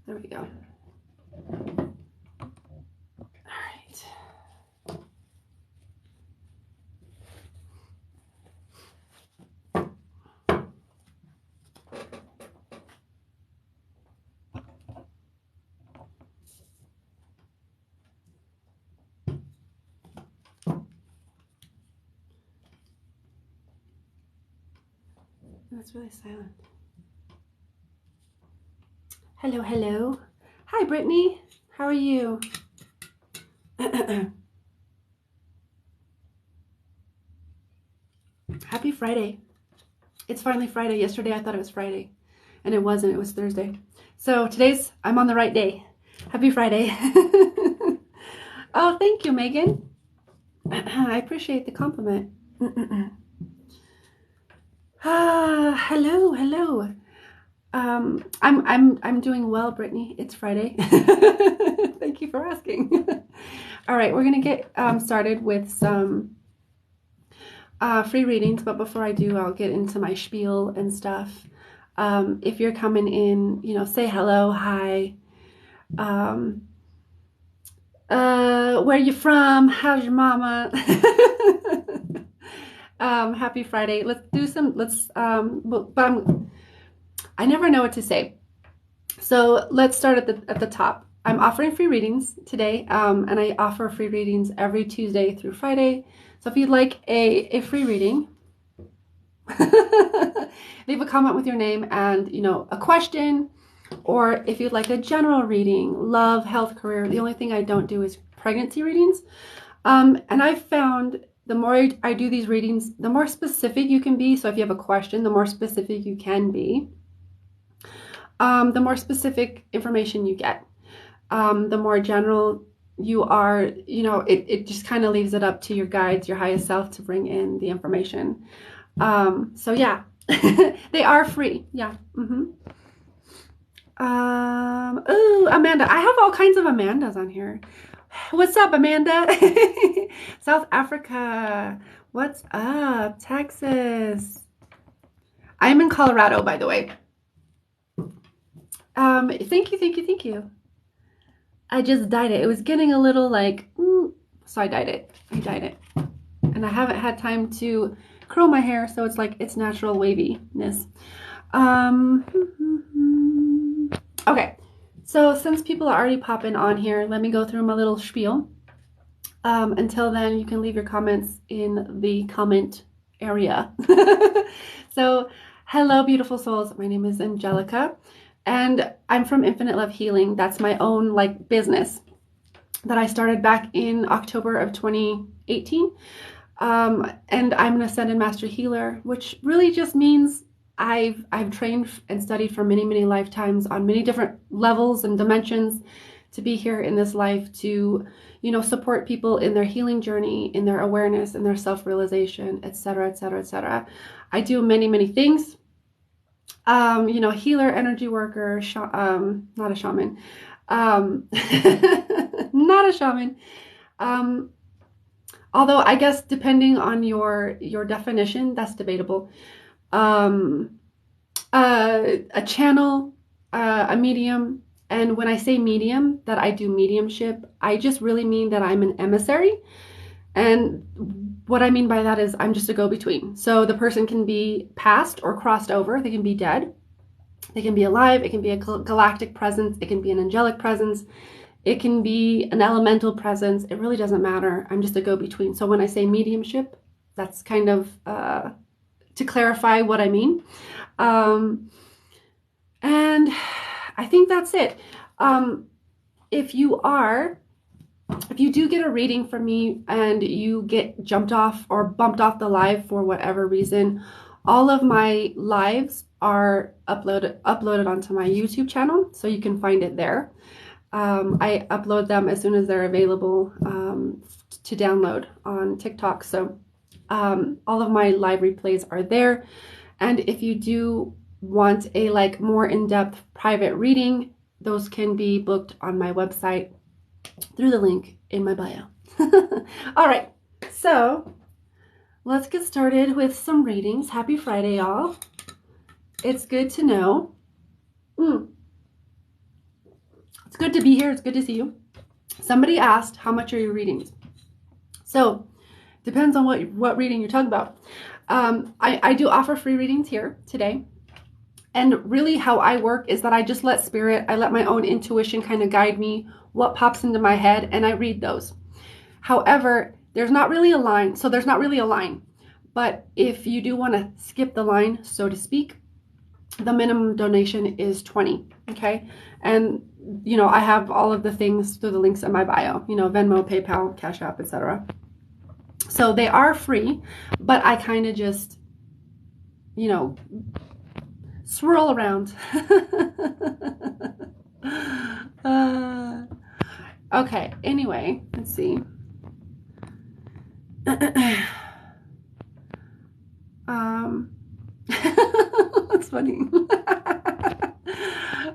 There we go. All right. That's really silent. Hello, hello. Hi, Brittany. How are you? Happy Friday. It's finally Friday. Yesterday I thought it was Friday, and it wasn't. It was Thursday. So I'm on the right day. Happy Friday. Oh, thank you, Megan. I appreciate the compliment. Hello, hello. I'm doing well, Brittany. It's Friday. Thank you for asking. All right, we're gonna get started with some free readings, but before I do, I'll get into my spiel and stuff. If you're coming in, say hello, hi. Where you from? How's your mama? Happy Friday. Let's do some, I never know what to say. So let's start at the top. I'm offering free readings today, and I offer free readings every Tuesday through Friday. So if you'd like a free reading, leave a comment with your name and, a question, or if you'd like a general reading, love, health, career. The only thing I don't do is pregnancy readings. And I've found the more I do these readings, the more specific you can be. So if you have a question, the more specific you can be. The more specific information you get. The more general you are, it just kind of leaves it up to your guides, your highest self, to bring in the information. So yeah, they are free. Yeah. Ooh, Amanda. I have all kinds of Amandas on here. What's up, Amanda? South Africa. What's up? Texas. I'm in Colorado, by the way. Thank you. I just dyed it. It was getting a little so I dyed it. And I haven't had time to curl my hair, so it's natural waviness. Okay, so since people are already popping on here, let me go through my little spiel. Until then, you can leave your comments in the comment area. So, hello, beautiful souls. My name is Angelica, and I'm from Infinite Love Healing. That's my own business that I started back in October of 2018. And I'm an Ascended Master Healer, which really just means I've trained and studied for many, many lifetimes on many different levels and dimensions to be here in this life to, support people in their healing journey, in their awareness, in their self-realization, etc., etc., etc. I do many, many things. Healer, energy worker, not a shaman. Not a shaman. Although I guess depending on your definition, that's debatable. A channel, a medium, and when I say medium, that I do mediumship, I just really mean that I'm an emissary. And what I mean by that is I'm just a go-between. So the person can be passed or crossed over. They can be dead. They can be alive. It can be a galactic presence. It can be an angelic presence. It can be an elemental presence. It really doesn't matter. I'm just a go-between. So when I say mediumship, that's kind of to clarify what I mean. And I think that's it. If you do get a reading from me and you get jumped off or bumped off the live for whatever reason, all of my lives are uploaded onto my YouTube channel, so you can find it there. I upload them as soon as they're available to download on TikTok. So all of my live replays are there. And if you do want a more in-depth private reading, those can be booked on my website through the link in my bio. All right, so let's get started with some readings. Happy Friday, y'all. It's good to know. It's good to be here. It's good to see you. Somebody asked, how much are your readings? So, depends on what reading you're talking about. I do offer free readings here today. And really how I work is that I just let spirit, I let my own intuition kind of guide me what pops into my head, and I read those. However, there's not really a line. So there's not really a line. But if you do want to skip the line, so to speak, the minimum donation is $20. Okay. And, you know, I have all of the things through the links in my bio, you know, Venmo, PayPal, Cash App, etc. So they are free, but I kind of just, you know, swirl around. Okay, anyway, let's see. That's funny.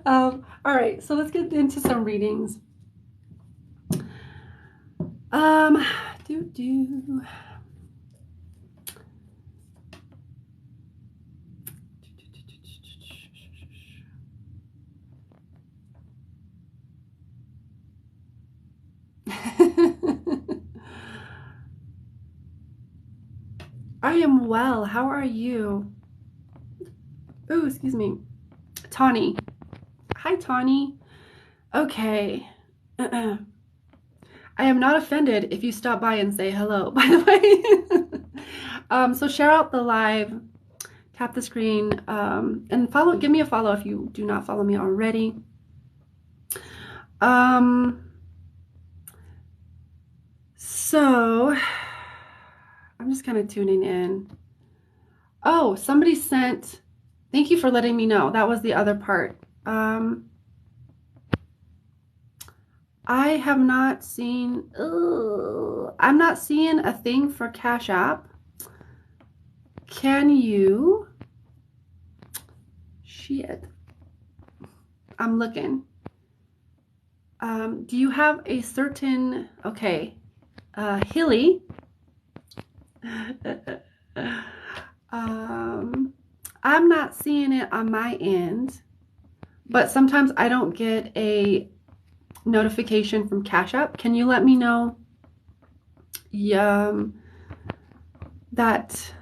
All right, so let's get into some readings. I am well. How are you? Oh, excuse me. Tawny. Hi, Tawny. Okay. I am not offended if you stop by and say hello, by the way. So share out the live, tap the screen, and give me a follow if you do not follow me already. So I'm just kind of tuning in. Oh, somebody sent, thank you for letting me know. That was the other part. I have not seen, I'm not seeing a thing for Cash App. Can you? Shit. I'm looking. Do you have a certain, okay, Hilly. I'm not seeing it on my end, but sometimes I don't get a notification from Cash App. Can you let me know that,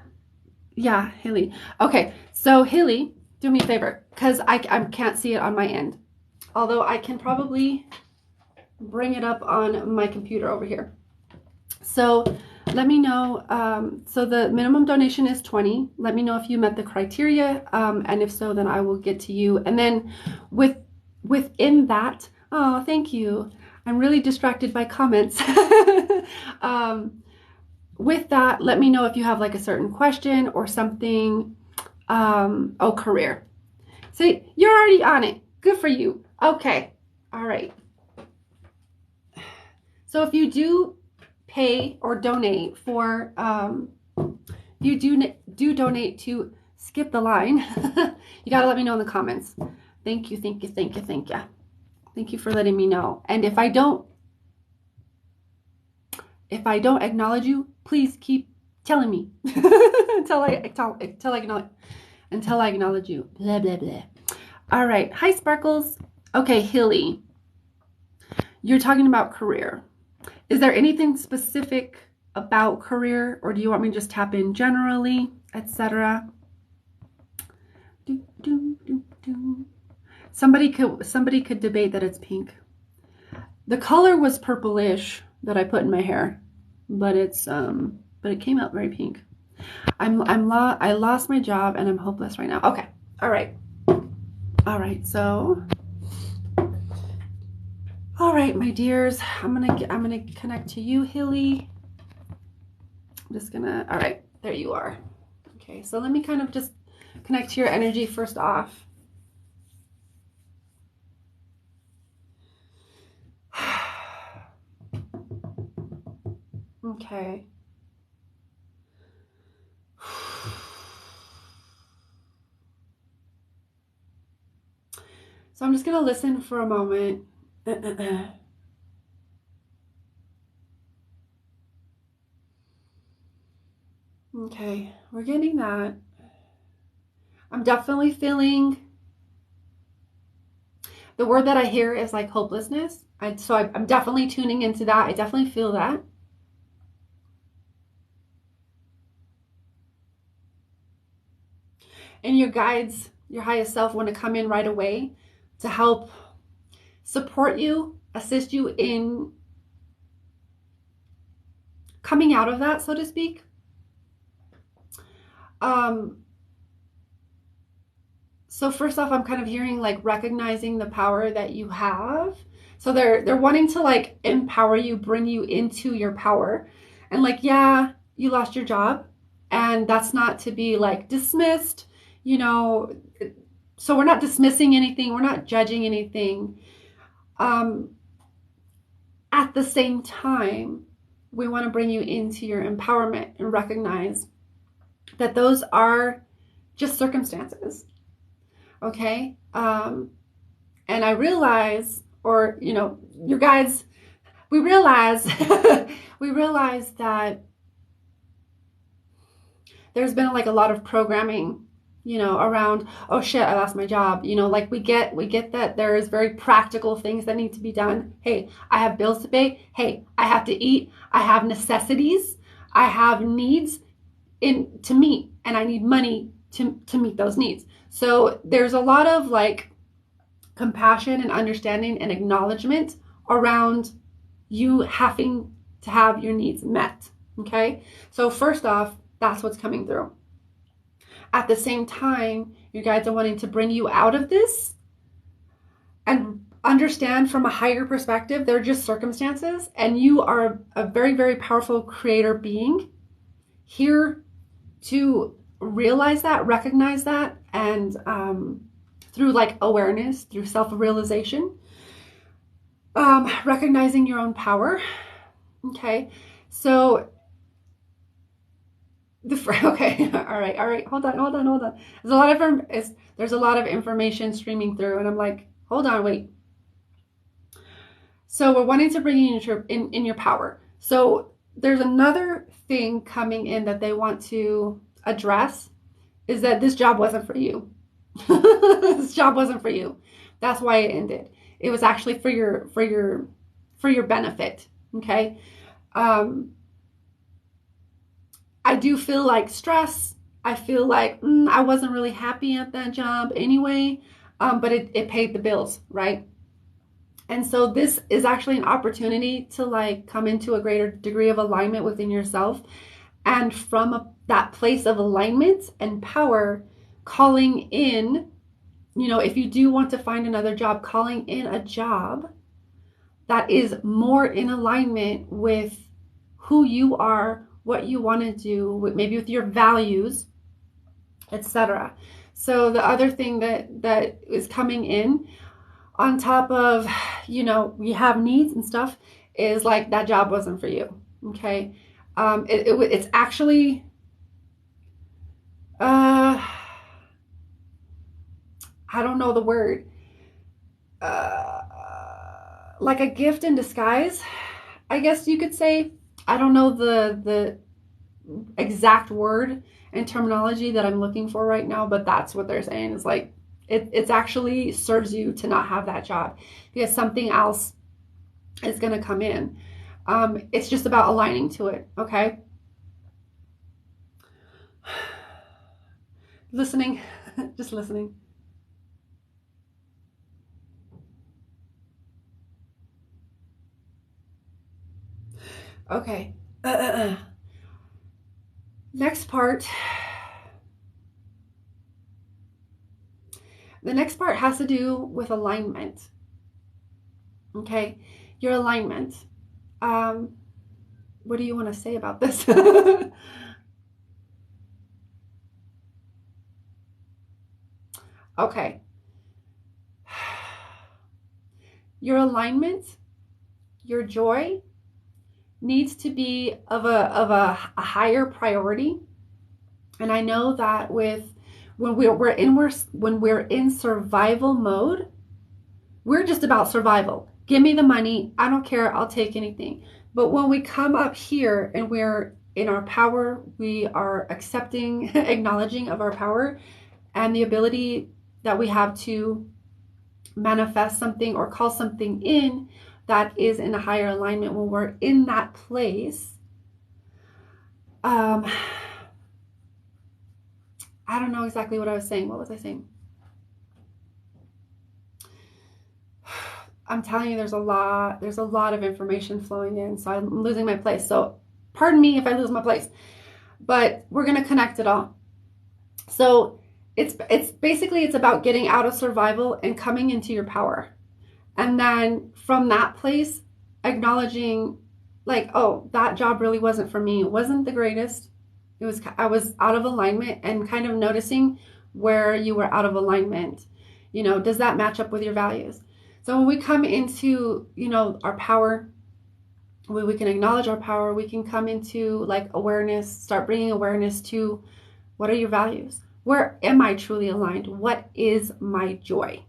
yeah, Hilly. Okay, so Hilly, do me a favor, because I can't see it on my end. Although I can probably bring it up on my computer over here. So let me know. So the minimum donation is $20. Let me know if you met the criteria. And if so, then I will get to you. And then within that, oh, thank you. I'm really distracted by comments. With that, let me know if you have like a certain question or something. Oh, career. See, you're already on it. Good for you. Okay. All right. So if you do pay or donate for, you do donate to skip the line, you got to let me know in the comments. Thank you, thank you, thank you, thank you. Thank you for letting me know. And if I don't acknowledge you, please keep telling me until I acknowledge you. Blah, blah, blah. All right. Hi, Sparkles. Okay, Hilly. You're talking about career. Is there anything specific about career, or do you want me to just tap in generally, etc.? Somebody could debate that it's pink. The color was purplish that I put in my hair, but it came out very pink. I lost my job and I'm hopeless right now. Okay. All right. So, all right, my dears, I'm gonna connect to you, Hilly. I'm just gonna, all right, there you are. Okay, so let me kind of just connect to your energy first off. Okay. So I'm just gonna listen for a moment. Okay, we're getting that. I'm definitely feeling the word that I hear is like hopelessness. So I'm definitely tuning into that. I definitely feel that. And your guides, your highest self, want to come in right away to help support you, assist you in coming out of that, so to speak. So first off, I'm kind of hearing like recognizing the power that you have. So they're wanting to like empower you, bring you into your power. And like, yeah, you lost your job, and that's not to be like dismissed, you know. So we're not dismissing anything, we're not judging anything. At the same time, we want to bring you into your empowerment and recognize that those are just circumstances. Okay. And I realize, or, you know, your guides, we realize, we realize that there's been like a lot of programming, you know, around, oh shit, I lost my job. You know, like we get that there is very practical things that need to be done. Hey, I have bills to pay. Hey, I have to eat. I have necessities. I have needs to meet, and I need money to meet those needs. So there's a lot of like compassion and understanding and acknowledgement around you having to have your needs met. Okay. So first off, that's what's coming through. At the same time, your guides are wanting to bring you out of this and understand from a higher perspective, they're just circumstances, and you are a very, very powerful creator being here to realize that, recognize that, and through like awareness, through self-realization, recognizing your own power. Okay, so okay, all right, hold on. There's a lot of information streaming through, and I'm like, hold on, wait. So we're wanting to bring you in your power. So there's another thing coming in that they want to address, is that this job wasn't for you. This job wasn't for you. That's why it ended. It was actually for your benefit. Okay. I do feel like stress. I feel like I wasn't really happy at that job anyway, but it paid the bills, right? And so this is actually an opportunity to like come into a greater degree of alignment within yourself. And from that place of alignment and power, calling in, you know, if you do want to find another job, calling in a job that is more in alignment with who you are, what you want to do, maybe with your values, etc. So the other thing that is coming in on top of, you know, we have needs and stuff, is like that job wasn't for you. Okay. It's actually I don't know the word, like a gift in disguise, I guess you could say. I don't know the exact word and terminology that I'm looking for right now, but that's what they're saying. Is like it's actually serves you to not have that job, because something else is going to come in. It's just about aligning to it. Okay. Listening, just listening. Okay. Next part. The next part has to do with alignment. Okay. Your alignment. What do you want to say about this? Okay. Your alignment, your joy needs to be of a higher priority. And I know that when we're in survival mode, we're just about survival. Give me the money. I don't care. I'll take anything. But when we come up here and we're in our power, we are accepting, acknowledging of our power and the ability that we have to manifest something or call something in that is in a higher alignment when we're in that place. I don't know exactly what I was saying. What was I saying? I'm telling you, there's a lot of information flowing in, so I'm losing my place. So pardon me if I lose my place, but we're going to connect it all. So it's basically, it's about getting out of survival and coming into your power. And then from that place, acknowledging like, oh, that job really wasn't for me. It wasn't the greatest. I was out of alignment, and kind of noticing where you were out of alignment. Does that match up with your values? So when we come into, our power, when we can acknowledge our power, we can come into like awareness, start bringing awareness to what are your values? Where am I truly aligned? What is my joy?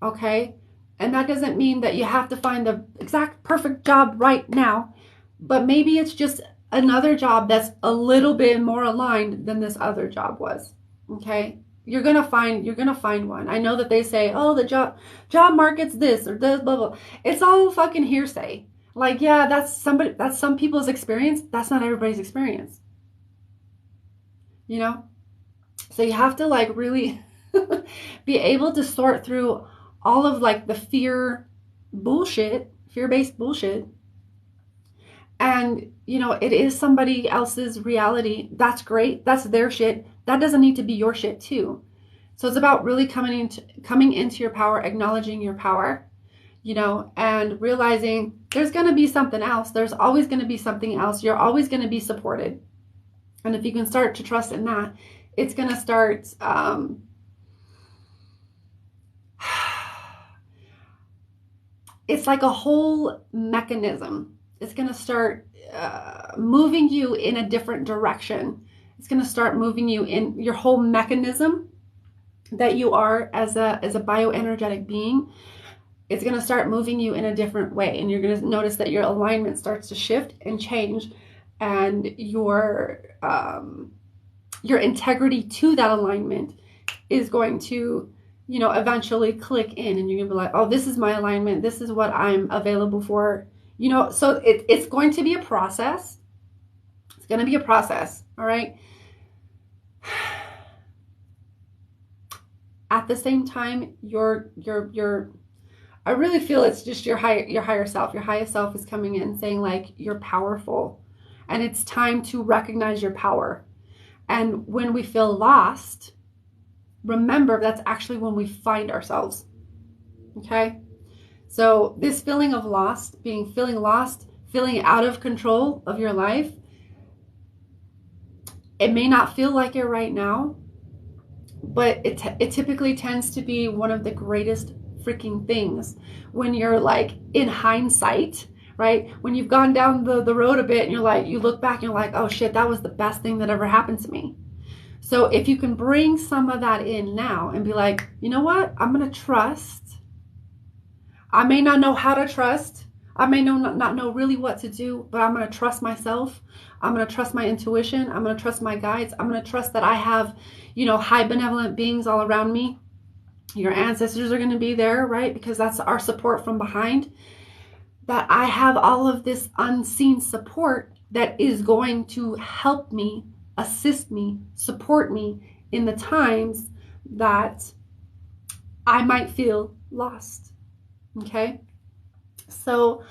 Okay. And that doesn't mean that you have to find the exact perfect job right now, but maybe it's just another job that's a little bit more aligned than this other job was. Okay. You're going to find one. I know that they say, oh, the job market's this or this, blah, blah. It's all fucking hearsay. Like, yeah, that's some people's experience. That's not everybody's experience. So you have to like really be able to sort through all of like the fear-based bullshit. And, it is somebody else's reality. That's great. That's their shit. That doesn't need to be your shit too. So it's about really coming into your power, acknowledging your power, and realizing there's going to be something else. There's always going to be something else. You're always going to be supported. And if you can start to trust in that, it's going to start, it's like a whole mechanism. It's going to start moving you in a different direction. It's going to start moving you in your whole mechanism that you are as a bioenergetic being. It's going to start moving you in a different way. And you're going to notice that your alignment starts to shift and change. And your integrity to that alignment is going to, eventually click in, and you're going to be like, oh, this is my alignment. This is what I'm available for. So it's going to be a process. It's going to be a process. All right. At the same time, I really feel it's just your higher self. Your highest self is coming in saying like, you're powerful, and it's time to recognize your power. And when we feel lost, remember that's actually when we find ourselves. Okay. So this feeling of feeling lost, feeling out of control of your life, it may not feel like it right now, but it typically tends to be one of the greatest freaking things when you're like in hindsight, right? When you've gone down the road a bit and you look back and you're like, oh shit, that was the best thing that ever happened to me. So if you can bring some of that in now and be like, you know what? I'm going to trust. I may not know how to trust. I may not know really what to do, but I'm going to trust myself. I'm going to trust my intuition. I'm going to trust my guides. I'm going to trust that I have, high benevolent beings all around me. Your ancestors are going to be there, right? Because that's our support from behind. That I have all of this unseen support that is going to help me, assist me, support me in the times that I might feel lost. Okay? So,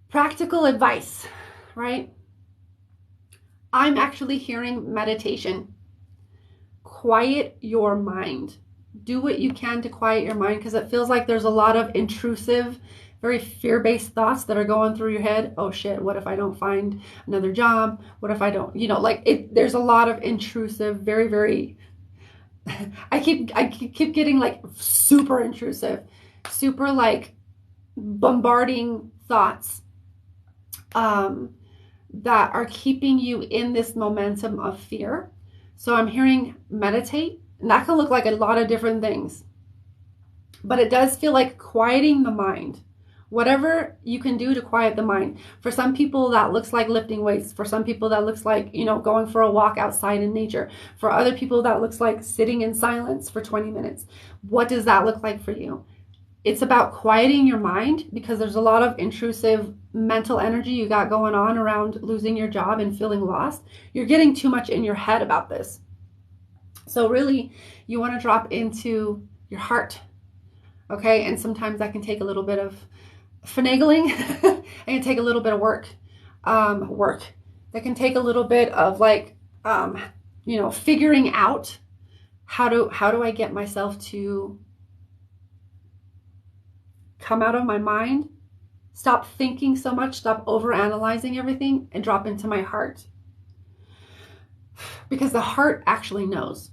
practical advice, right? I'm actually hearing meditation. Quiet your mind. Do what you can to quiet your mind, because it feels like there's a lot of intrusive, very fear-based thoughts that are going through your head. Oh shit, what if I don't find another job? What if I don't, there's a lot of intrusive, very, very, I keep getting like super intrusive, super like bombarding thoughts that are keeping you in this momentum of fear. So I'm hearing meditate, and that can look like a lot of different things. But it does feel like quieting the mind. Whatever you can do to quiet the mind. For some people, that looks like lifting weights. For some people, that looks like, going for a walk outside in nature. For other people, that looks like sitting in silence for 20 minutes. What does that look like for you? It's about quieting your mind, because there's a lot of intrusive mental energy you got going on around losing your job and feeling lost. You're getting too much in your head about this. So really, you want to drop into your heart. Okay, and sometimes that can take a little bit of finagling. It can take a little bit of work. That can take a little bit of figuring out how do I get myself to come out of my mind, stop thinking so much, stop overanalyzing everything, and drop into my heart. Because the heart actually knows.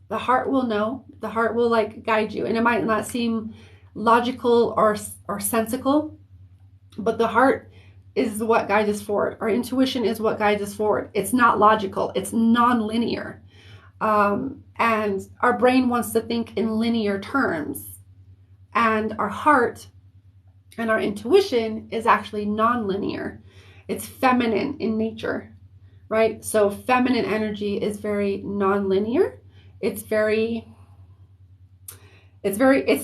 The heart will know. The heart will guide you. And it might not seem logical or sensical, but the heart is what guides us forward. Our intuition is what guides us forward. It's not logical. It's non-linear. And our brain wants to think in linear terms. And our heart and our intuition is actually non-linear. It's feminine in nature, right? So feminine energy is very non-linear. It's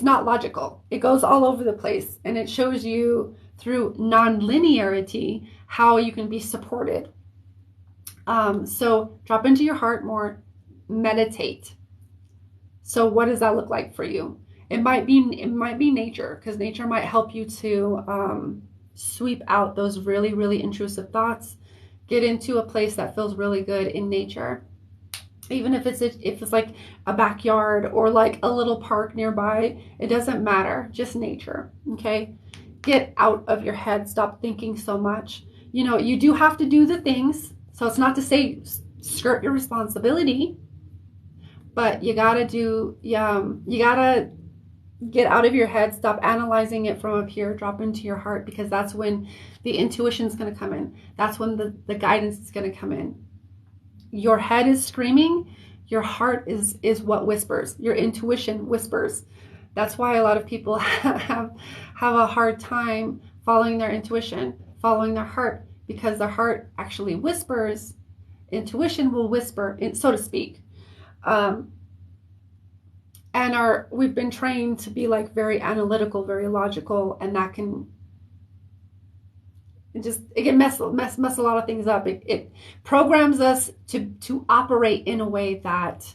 not logical. It goes all over the place, and it shows you through non-linearity how you can be supported. So drop into your heart more, meditate. So what does that look like for you? It might be nature, because nature might help you to sweep out those really, really intrusive thoughts. Get into a place that feels really good in nature. Even if it's like a backyard or like a little park nearby, it doesn't matter. Just nature, okay? Get out of your head. Stop thinking so much. You do have to do the things. So it's not to say skirt your responsibility, but you gotta get out of your head. Stop analyzing it from up here. Drop into your heart, because that's when the intuition is going to come in. That's when the guidance is going to come in. Your head is screaming. Your heart is what whispers. Your intuition whispers. That's why a lot of people have a hard time following their intuition, following their heart, because their heart actually whispers. Intuition will whisper, so to speak. And we've been trained to be very analytical, very logical, and that can mess a lot of things up. It programs us to operate in a way that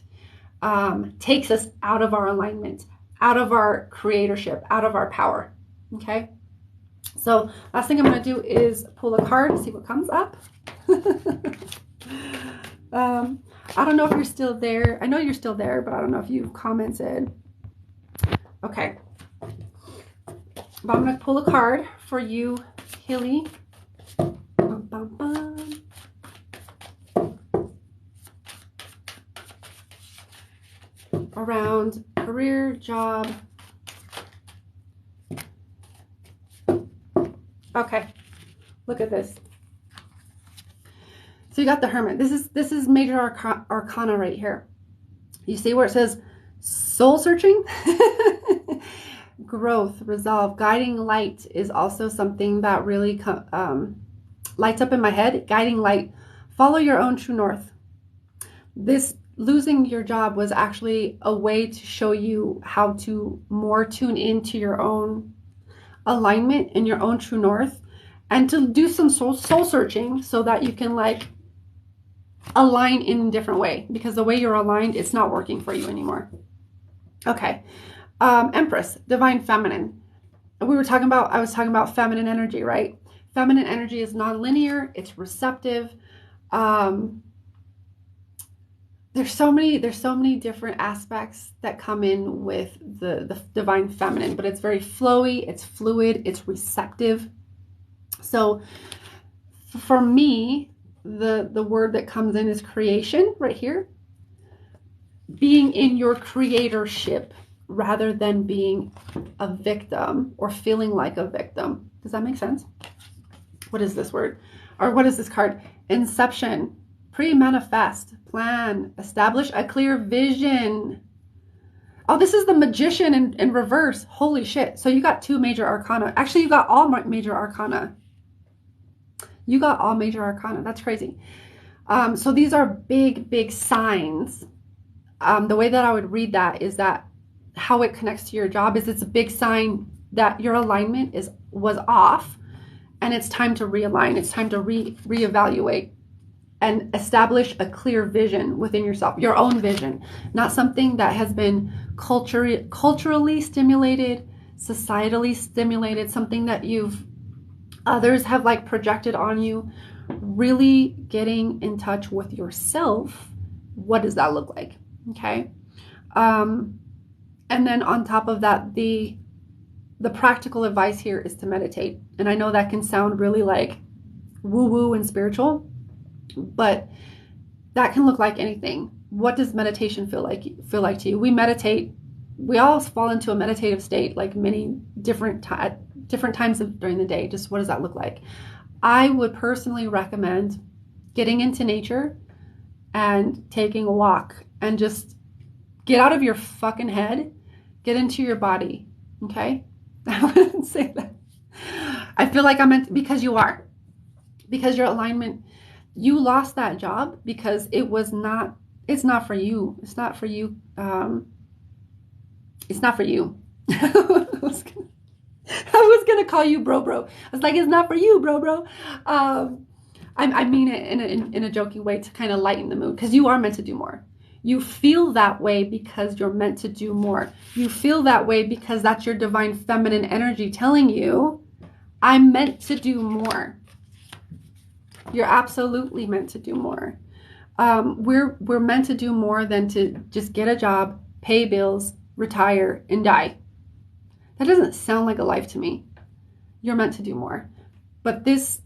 takes us out of our alignment, out of our creatorship, out of our power. Okay. So last thing I'm going to do is pull a card, see what comes up. I don't know if you're still there. I know you're still there, but I don't know if you've commented. Okay. But I'm going to pull a card for you, Hilly. Bum, bum, bum. Around career, job. Okay. Look at this. So you got the Hermit. This is major arcana right here. You see where it says soul searching? Growth, resolve, guiding light is also something that really lights up in my head. Guiding light. Follow your own true north. This losing your job was actually a way to show you how to more tune into your own alignment and your own true north, and to do some soul searching so that you can align in a different way, because the way you're aligned, it's not working for you anymore. Okay. Empress, divine feminine. I was talking about feminine energy, right? Feminine energy is non-linear. It's receptive. There's so many different aspects that come in with the divine feminine, but it's very flowy. It's fluid. It's receptive. So for me, the word that comes in is creation right here. Being in your creatorship rather than being a victim or feeling like a victim. Does that make sense? What is this word? Or what is this card? Inception, pre-manifest, plan, establish a clear vision. Oh, this is the Magician in reverse. Holy shit. So you got 2 major arcana. Actually, you got all major arcana. You got all major arcana. That's crazy. So these are big, big signs. The way that I would read that is that how it connects to your job is it's a big sign that your alignment was off, and it's time to realign. It's time to reevaluate and establish a clear vision within yourself, your own vision, not something that has been culturally stimulated, societally stimulated, something that others have like projected on you. Really getting in touch with yourself. What does that look like? Okay. And then on top of that, the practical advice here is to meditate. And I know that can sound really like woo-woo and spiritual, but that can look like anything. What does meditation feel like to you? We meditate. We all fall into a meditative state, like many different times during the day. Just what does that look like? I would personally recommend getting into nature and taking a walk and just get out of your fucking head, get into your body. Okay? I wouldn't say that. I feel like I meant, because you are. Because your alignment, you lost that job because it's not for you. It's not for you. It's not for you. I was gonna call you bro. I was like, it's not for you, bro. I mean it in a joking way to kind of lighten the mood, because you are meant to do more. You feel that way because you're meant to do more. You feel that way because that's your divine feminine energy telling you, I'm meant to do more. You're absolutely meant to do more. We're meant to do more than to just get a job, pay bills, retire, and die. That doesn't sound like a life to me. You're meant to do more. But this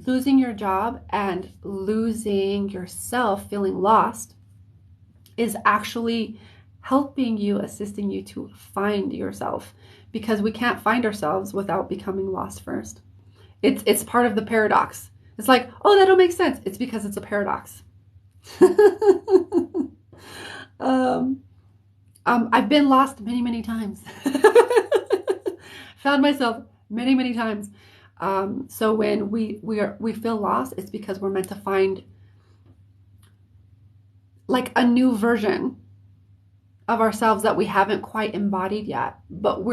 losing your job and losing yourself, feeling lost, is actually helping you, assisting you to find yourself, because we can't find ourselves without becoming lost first. It's part of the paradox. It's like, oh, that don't make sense. It's because it's a paradox. I've been lost many, many times. Found myself many, many times. So when we feel lost, it's because we're meant to find like a new version of ourselves that we haven't quite embodied yet. But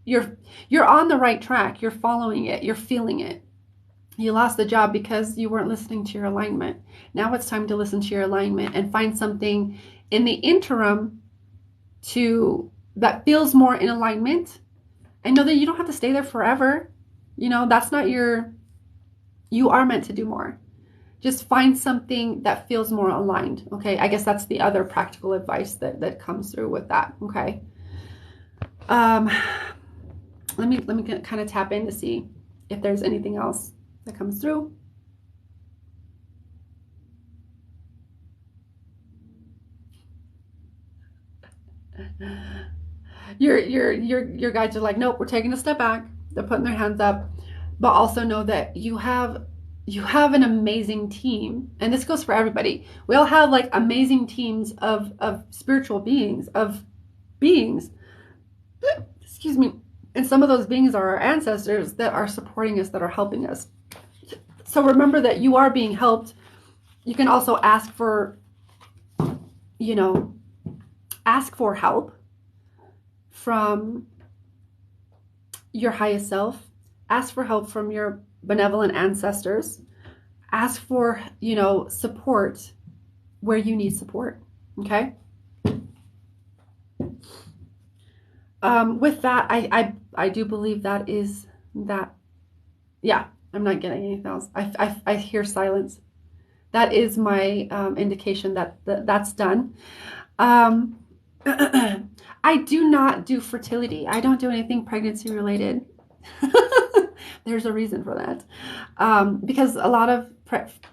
you're on the right track. You're following it. You're feeling it. You lost the job because you weren't listening to your alignment. Now it's time to listen to your alignment and find something in the interim that feels more in alignment. I know that you don't have to stay there forever. You know, that's not you are meant to do more. Just find something that feels more aligned. Okay. I guess that's the other practical advice that comes through with that. Okay. Let me kind of tap in to see if there's anything else that comes through. Your guides are like, nope, we're taking a step back. They're putting their hands up, but also know that you have an amazing team, and this goes for everybody. We all have like amazing teams of spiritual beings, excuse me, and some of those beings are our ancestors that are supporting us, that are helping us. So remember that you are being helped. You can also ask for help from your highest self. Ask for help from your benevolent ancestors. Ask for, support where you need support. Okay. With that, I do believe that is that. Yeah, I'm not getting anything else. I hear silence. That is my indication that that's done. I do not do fertility. I don't do anything pregnancy related. There's a reason for that. Because a lot of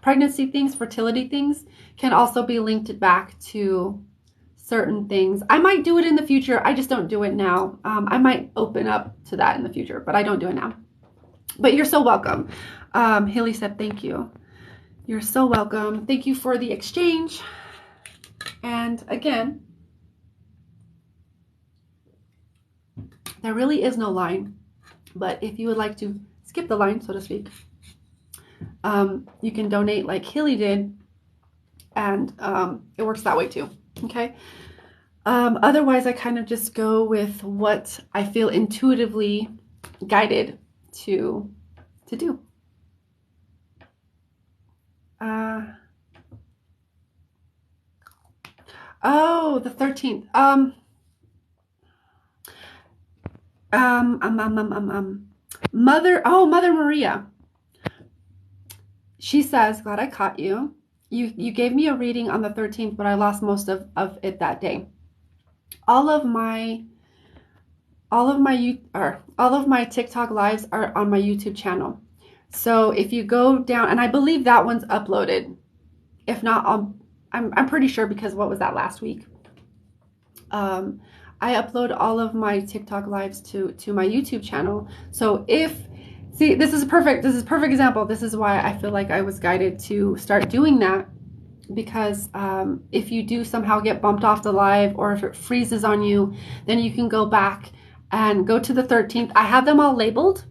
pregnancy things, fertility things, can also be linked back to certain things. I might do it in the future. I just don't do it now. I might open up to that in the future, but I don't do it now. But you're so welcome. Haley said, thank you. You're so welcome. Thank you for the exchange. And again, There really is no line, but if you would like to skip the line, so to speak, you can donate like Hilly did, and it works that way too. Okay. Otherwise, I kind of just go with what I feel intuitively guided to do. Oh, the 13th. Mother Maria. She says, glad I caught you. You gave me a reading on the 13th, but I lost most of it that day. All of my TikTok lives are on my YouTube channel. So if you go down, and I believe that one's uploaded. If not, I'm pretty sure, because what was that, last week? I upload all of my TikTok lives to my YouTube channel. So this is a perfect example. This is why I feel like I was guided to start doing that, because if you do somehow get bumped off the live, or if it freezes on you, then you can go back and go to the 13th. I have them all labeled.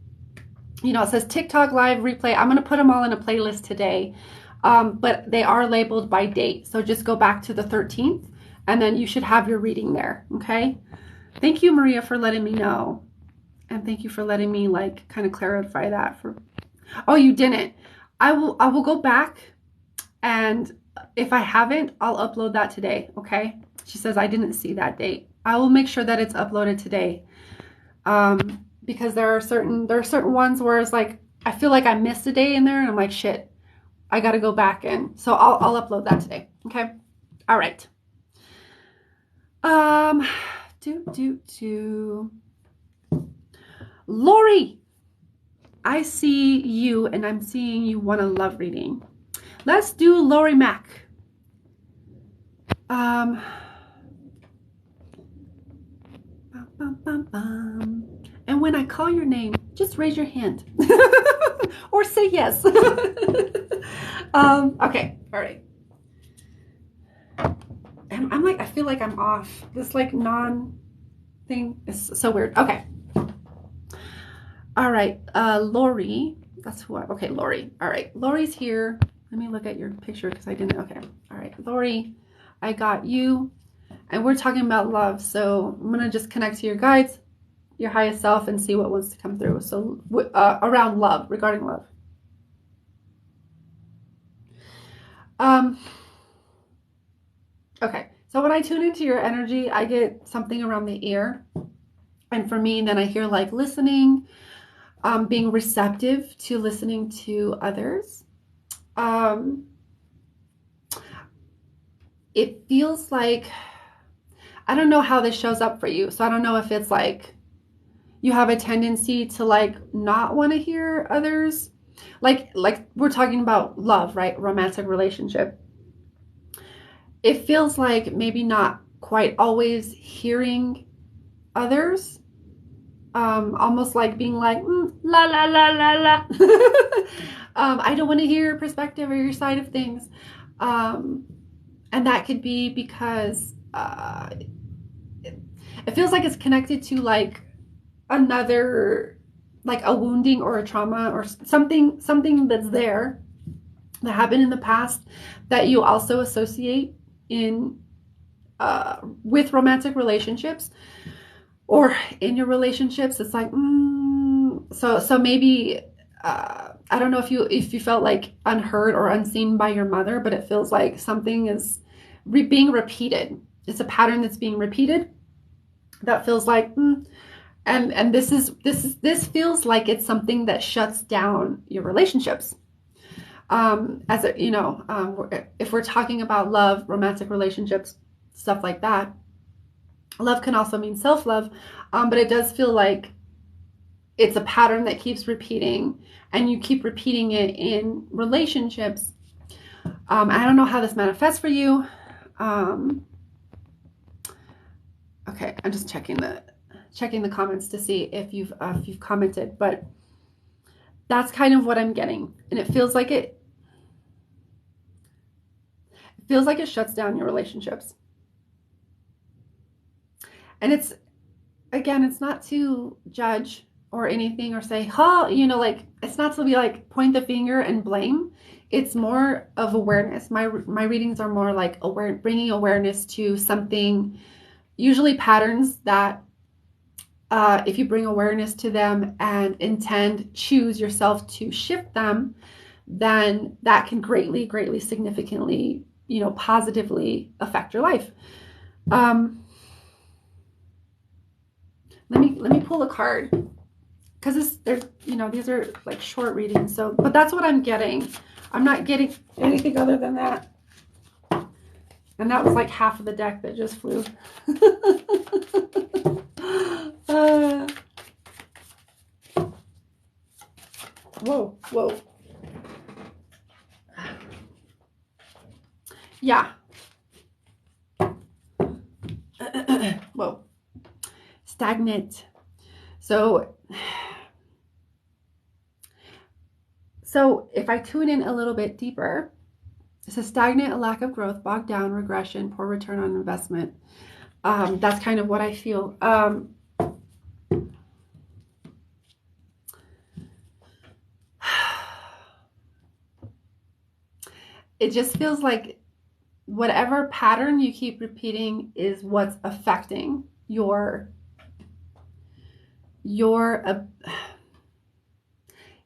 You know, it says TikTok live replay. I'm going to put them all in a playlist today, but they are labeled by date. So just go back to the 13th, and then you should have your reading there. Okay. Thank you, Maria, for letting me know. And thank you for letting me like kind of clarify that. Oh, you didn't. I will go back, and if I haven't, I'll upload that today. Okay. She says, I didn't see that date. I will make sure that it's uploaded today. Because there are certain ones where it's like, I feel like I missed a day in there, and I'm like, shit, I got to go back in. So I'll upload that today. Okay. All right. Lori, I see you, and I'm seeing you want a love reading. Let's do Lori Mack. And when I call your name, just raise your hand or say yes. Okay. All right. And I'm like, I feel like I'm off. This like thing is so weird. Okay. All right. Lori. That's who okay, Lori. All right. Lori's here. Let me look at your picture, because I didn't. Okay. All right. Lori, I got you. And we're talking about love. So I'm going to just connect to your guides, your highest self, and see what wants to come through. So around love, regarding love. Okay. So when I tune into your energy, I get something around the ear. And for me, then I hear like listening, being receptive to listening to others. It feels like, I don't know how this shows up for you. So I don't know if it's like you have a tendency to like not want to hear others. Like we're talking about love, right? Romantic relationship. It feels like maybe not quite always hearing others. Almost like being like, la, la, la, la, la. I don't want to hear your perspective or your side of things. And that could be because it feels like it's connected to like another, like a wounding or a trauma or something that's there that happened in the past that you also associate in with romantic relationships or in your relationships. It's like so maybe I don't know if you felt like unheard or unseen by your mother, but it feels like something is being repeated. It's a pattern that's being repeated that feels like and this feels like it's something that shuts down your relationships. As a, if we're talking about love, romantic relationships, stuff like that, love can also mean self-love, but it does feel like it's a pattern that keeps repeating, and you keep repeating it in relationships. I don't know how this manifests for you. Okay, I'm just checking the comments to see if you've commented, but that's kind of what I'm getting, and it feels like it shuts down your relationships. And again, it's not to judge or anything or say, huh, you know, like, it's not to be like point the finger and blame. It's more of awareness. My readings are more like bringing awareness to something, usually patterns that if you bring awareness to them and choose yourself to shift them, then that can greatly, greatly, significantly, positively affect your life. Let me pull a card, because these are like short readings. So, but that's what I'm getting. I'm not getting anything other than that. And that was like half of the deck that just flew. Whoa. Yeah. Whoa. Stagnant. So if I tune in a little bit deeper, it says stagnant, a lack of growth, bogged down, regression, poor return on investment. That's kind of what I feel. It just feels like whatever pattern you keep repeating is what's affecting your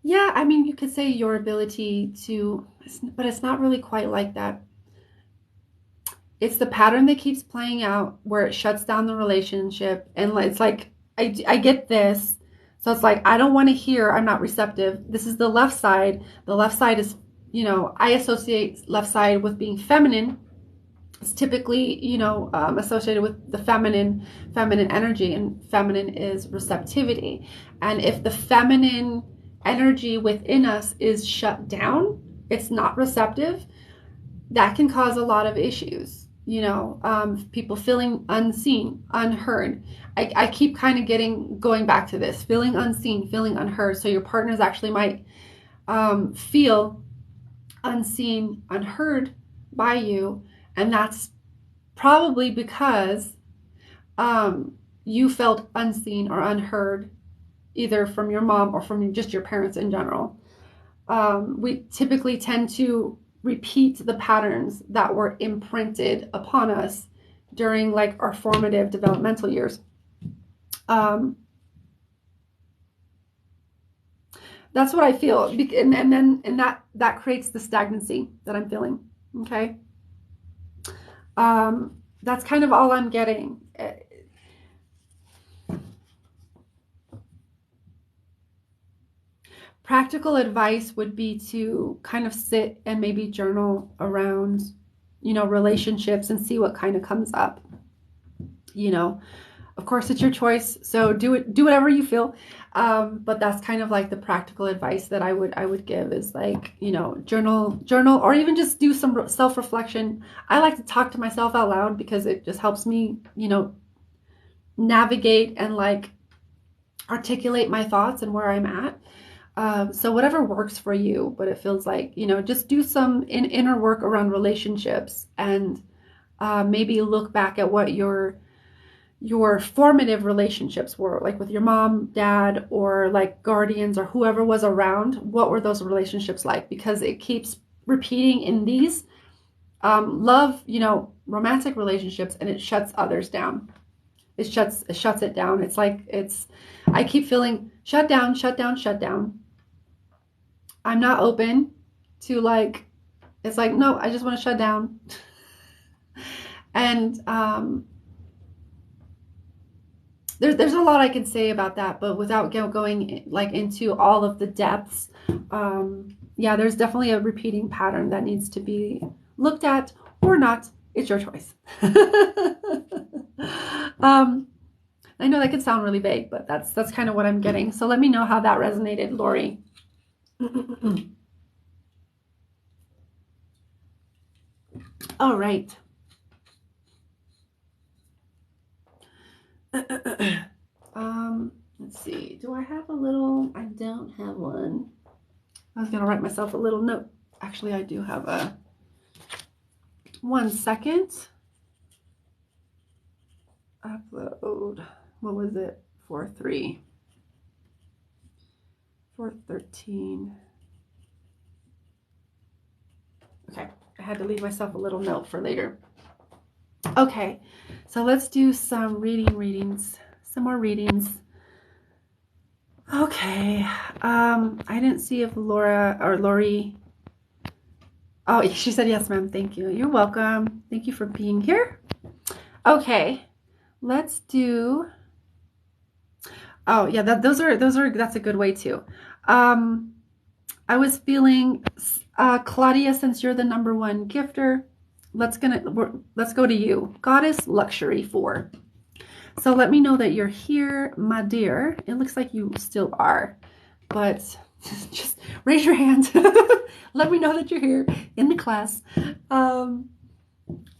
yeah, I mean, you could say your ability to, but it's not really quite like that. It's the pattern that keeps playing out where it shuts down the relationship. And it's like, I get this. So it's like, I don't want to hear, I'm not receptive. This is the left side. The left side is, I associate left side with being feminine. It's typically, associated with the feminine energy, and feminine is receptivity. And if the feminine energy within us is shut down, it's not receptive, that can cause a lot of issues. People feeling unseen, unheard. I keep kind of going back to this, feeling unseen, feeling unheard. So your partners actually might feel unseen, unheard by you. And that's probably because you felt unseen or unheard, either from your mom or from just your parents in general. We typically tend to repeat the patterns that were imprinted upon us during like our formative developmental years. That's what I feel, and that creates the stagnancy that I'm feeling. Okay. That's kind of all I'm getting. Practical advice would be to kind of sit and maybe journal around, relationships and see what kind of comes up. Of course, it's your choice, so do whatever you feel. But that's kind of like the practical advice that I would give is like, journal, or even just do some self-reflection. I like to talk to myself out loud because it just helps me, navigate and like articulate my thoughts and where I'm at. So whatever works for you, but it feels like, just do some inner work around relationships, and maybe look back at what your formative relationships were, like with your mom, dad, or like guardians or whoever was around. What were those relationships like? Because it keeps repeating in these love, romantic relationships, and it shuts others down. It shuts it down. It's like I keep feeling shut down. I'm not open to like, it's like, no, I just want to shut down. And there's a lot I can say about that, but without going like into all of the depths. Yeah, there's definitely a repeating pattern that needs to be looked at or not. It's your choice. I know that could sound really vague, but that's kind of what I'm getting. So let me know how that resonated, Lori. All right. Let's see. Do I have a little? I don't have one. I was gonna write myself a little note. Actually, I do have a. 1 second. Upload. what was it? 4-3. 4-13. Okay, I had to leave myself a little note for later. Okay, so let's do some readings. Some more readings. Okay, I didn't see if Laura or Lori. Oh, she said yes, ma'am. Thank you. You're welcome. Thank you for being here. Okay, let's do. Oh yeah, that's a good way too. I was feeling, Claudia, since you're the number one gifter, let's go to you, Goddess Luxury 4. So let me know that you're here, my dear. It looks like you still are, but just raise your hand. Let me know that you're here in the class, and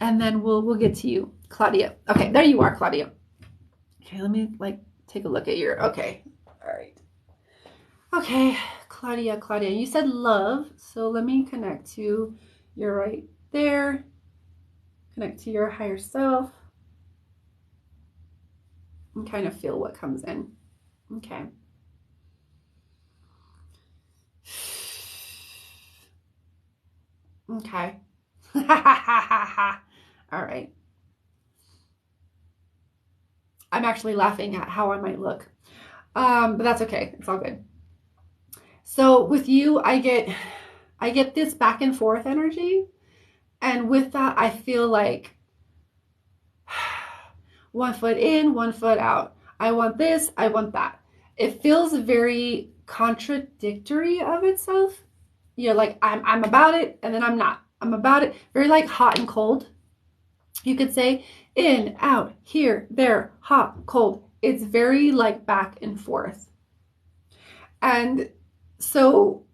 then we'll get to you, Claudia. Okay, there you are, Claudia. Okay, let me take a look at your. Okay, all right. Okay, Claudia, you said love, so let me connect to your right there. Connect to your higher self and kind of feel what comes in. Okay. Okay. All right. I'm actually laughing at how I might look. But that's okay. It's all good. So with you, I get this back and forth energy. And with that, I feel like 1 foot in, 1 foot out. I want this, I want that. It feels very contradictory of itself. You're like, I'm about it, and then I'm not. I'm about it. Very like hot and cold. You could say in, out, here, there, hot, cold. It's very like back and forth. And so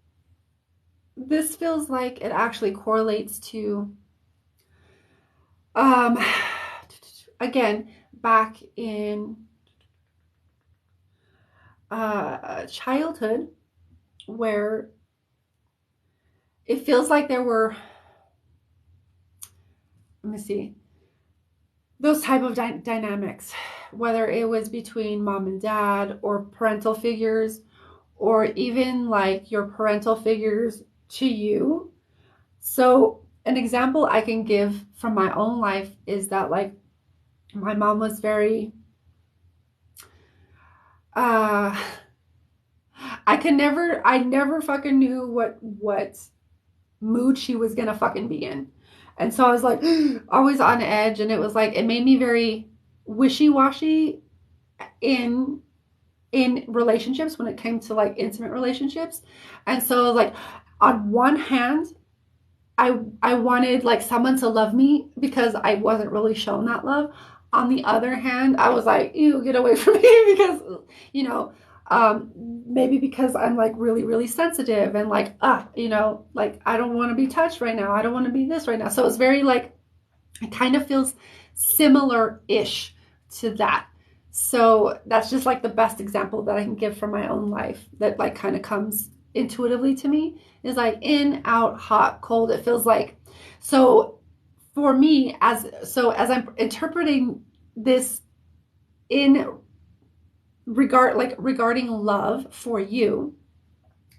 this feels like it actually correlates to, again, back in childhood, where it feels like there were, let me see, those type of dynamics, whether it was between mom and dad or parental figures, or even like your parental figures to you. So an example I can give from my own life is that like my mom was very, I never fucking knew what mood she was gonna fucking be in. And so I was like always on edge, and it was like it made me very wishy-washy in relationships when it came to like intimate relationships. And so like on one hand, I wanted like someone to love me because I wasn't really shown that love. On the other hand, I was like, ew, get away from me, because maybe because I'm like really, really sensitive and like, like I don't want to be touched right now. I don't want to be this right now. So it's very like, it kind of feels similar-ish to that. So that's just like the best example that I can give from my own life that like kind of comes intuitively to me, is like in, out, hot, cold. It feels like, so for me, as I'm interpreting this in regarding love for you,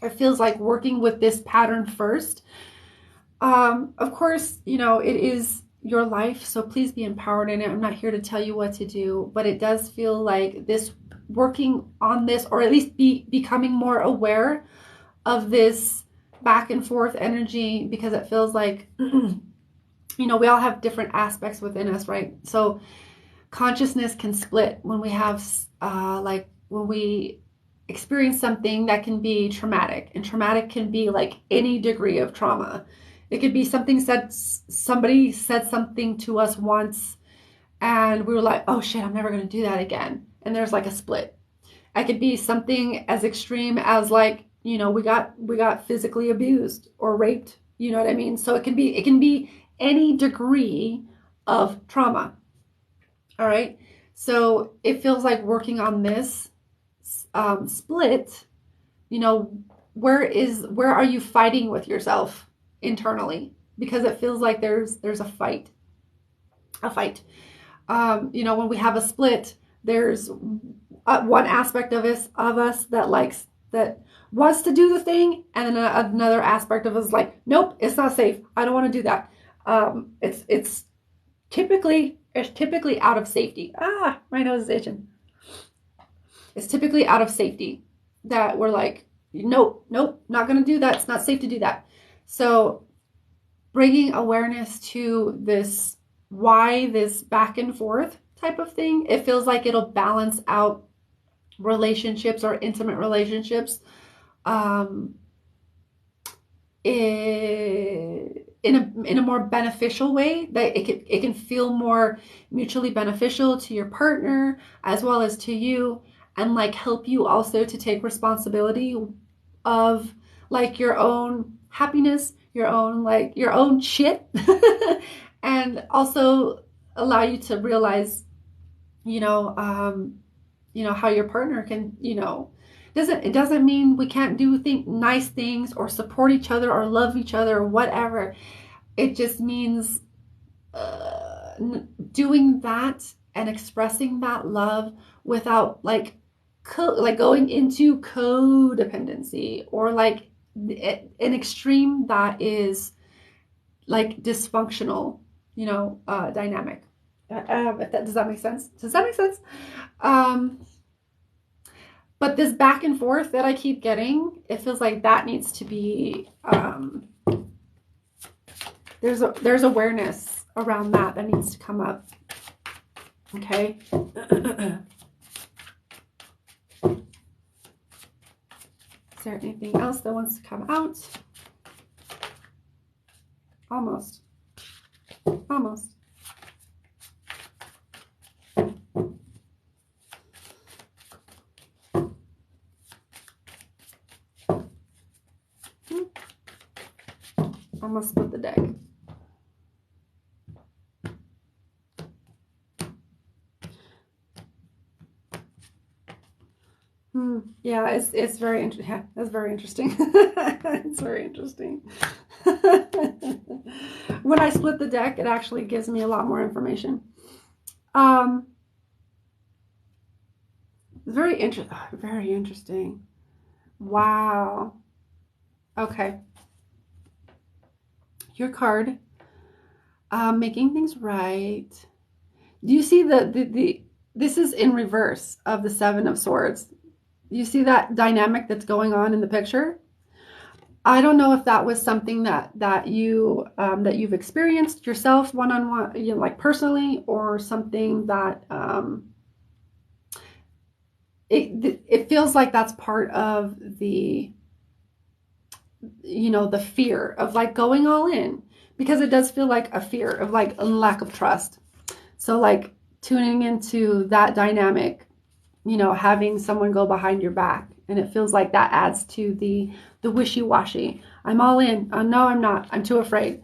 it feels like working with this pattern first. Of course, it is your life, so please be empowered in it. I'm not here to tell you what to do, but it does feel like this, working on this, or at least becoming more aware of this back and forth energy, because it feels like, we all have different aspects within us, right? So consciousness can split when we have, when we experience something that can be traumatic, and traumatic can be like any degree of trauma. It could be somebody said something to us once and we were like, oh shit, I'm never going to do that again. And there's like a split. It could be something as extreme as like, we got physically abused or raped. You know what I mean? So it can be any degree of trauma. All right. So it feels like working on this split, where are you fighting with yourself internally? Because it feels like there's a fight. When we have a split, There's one aspect of us that likes, that wants to do the thing, and then another aspect of us is like, nope, it's not safe. I don't want to do that. It's typically out of safety. My nose is itching. It's typically out of safety that we're like, nope, not going to do that. It's not safe to do that. So bringing awareness to this, why this back and forth type of thing, it feels like it'll balance out relationships or intimate relationships in a more beneficial way, that it can feel more mutually beneficial to your partner as well as to you, and like help you also to take responsibility of like your own happiness, your own shit, and also allow you to realize, how your partner can, it doesn't mean we can't do nice things or support each other or love each other or whatever. It just means doing that and expressing that love without like going into codependency, or like an extreme that is like dysfunctional, dynamic. Does that make sense? But this back and forth that I keep getting, it feels like that needs to be, there's awareness around that needs to come up. Okay. Is there anything else that wants to come out? Almost. Almost split the deck. Yeah, it's very interesting. Yeah, that's very interesting. It's very interesting. When I split the deck, it actually gives me a lot more information. Very interesting. Wow. Okay. Your card, making things right. Do you see this is in reverse of the Seven of Swords. You see that dynamic that's going on in the picture? I don't know if that was something that you've experienced yourself one-on-one, like personally, or something that it feels like that's part of the the fear of like going all in, because it does feel like a fear of like a lack of trust. So like tuning into that dynamic, having someone go behind your back, and it feels like that adds to the wishy-washy. I'm all in. No, I'm not. I'm too afraid.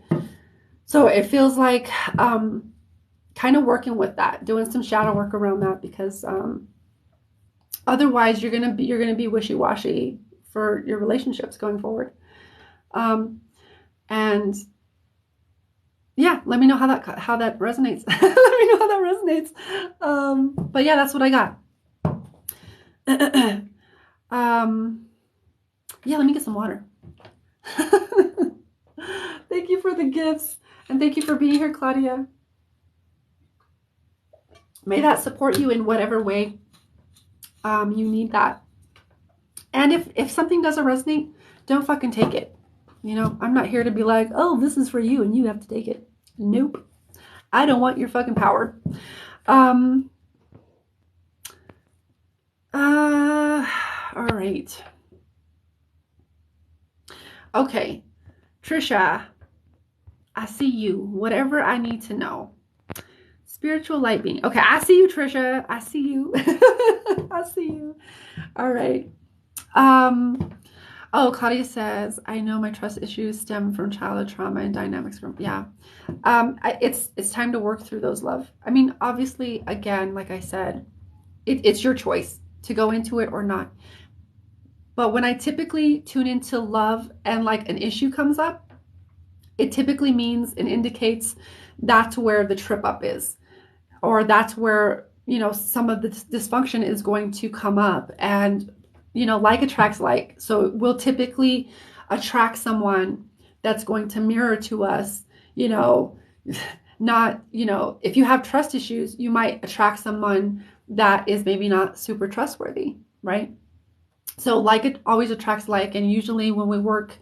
So it feels like kind of working with that, doing some shadow work around that, because otherwise you're gonna be wishy-washy for your relationships going forward. And yeah, let me know how that resonates. Let me know how that resonates. But yeah, that's what I got. Yeah, let me get some water. Thank you for the gifts, and thank you for being here, Claudia. May that support you in whatever way you need that. And if something doesn't resonate, don't fucking take it. I'm not here to be like, oh, this is for you and you have to take it. Nope. I don't want your fucking power. All right. Okay. Trisha, I see you. Whatever I need to know. Spiritual light being. Okay, I see you, Trisha. I see you. I see you. All right. Oh, Claudia says, I know my trust issues stem from childhood trauma and dynamics from, yeah. It's time to work through those, love. I mean, obviously, again, like I said, it's your choice to go into it or not. But when I typically tune into love and like an issue comes up, it typically means and indicates that's where the trip up is, or that's where, some of the dysfunction is going to come up. And, like attracts like. So we'll typically attract someone that's going to mirror to us, not, if you have trust issues, you might attract someone that is maybe not super trustworthy, right? So like it always attracts like, and usually when we work,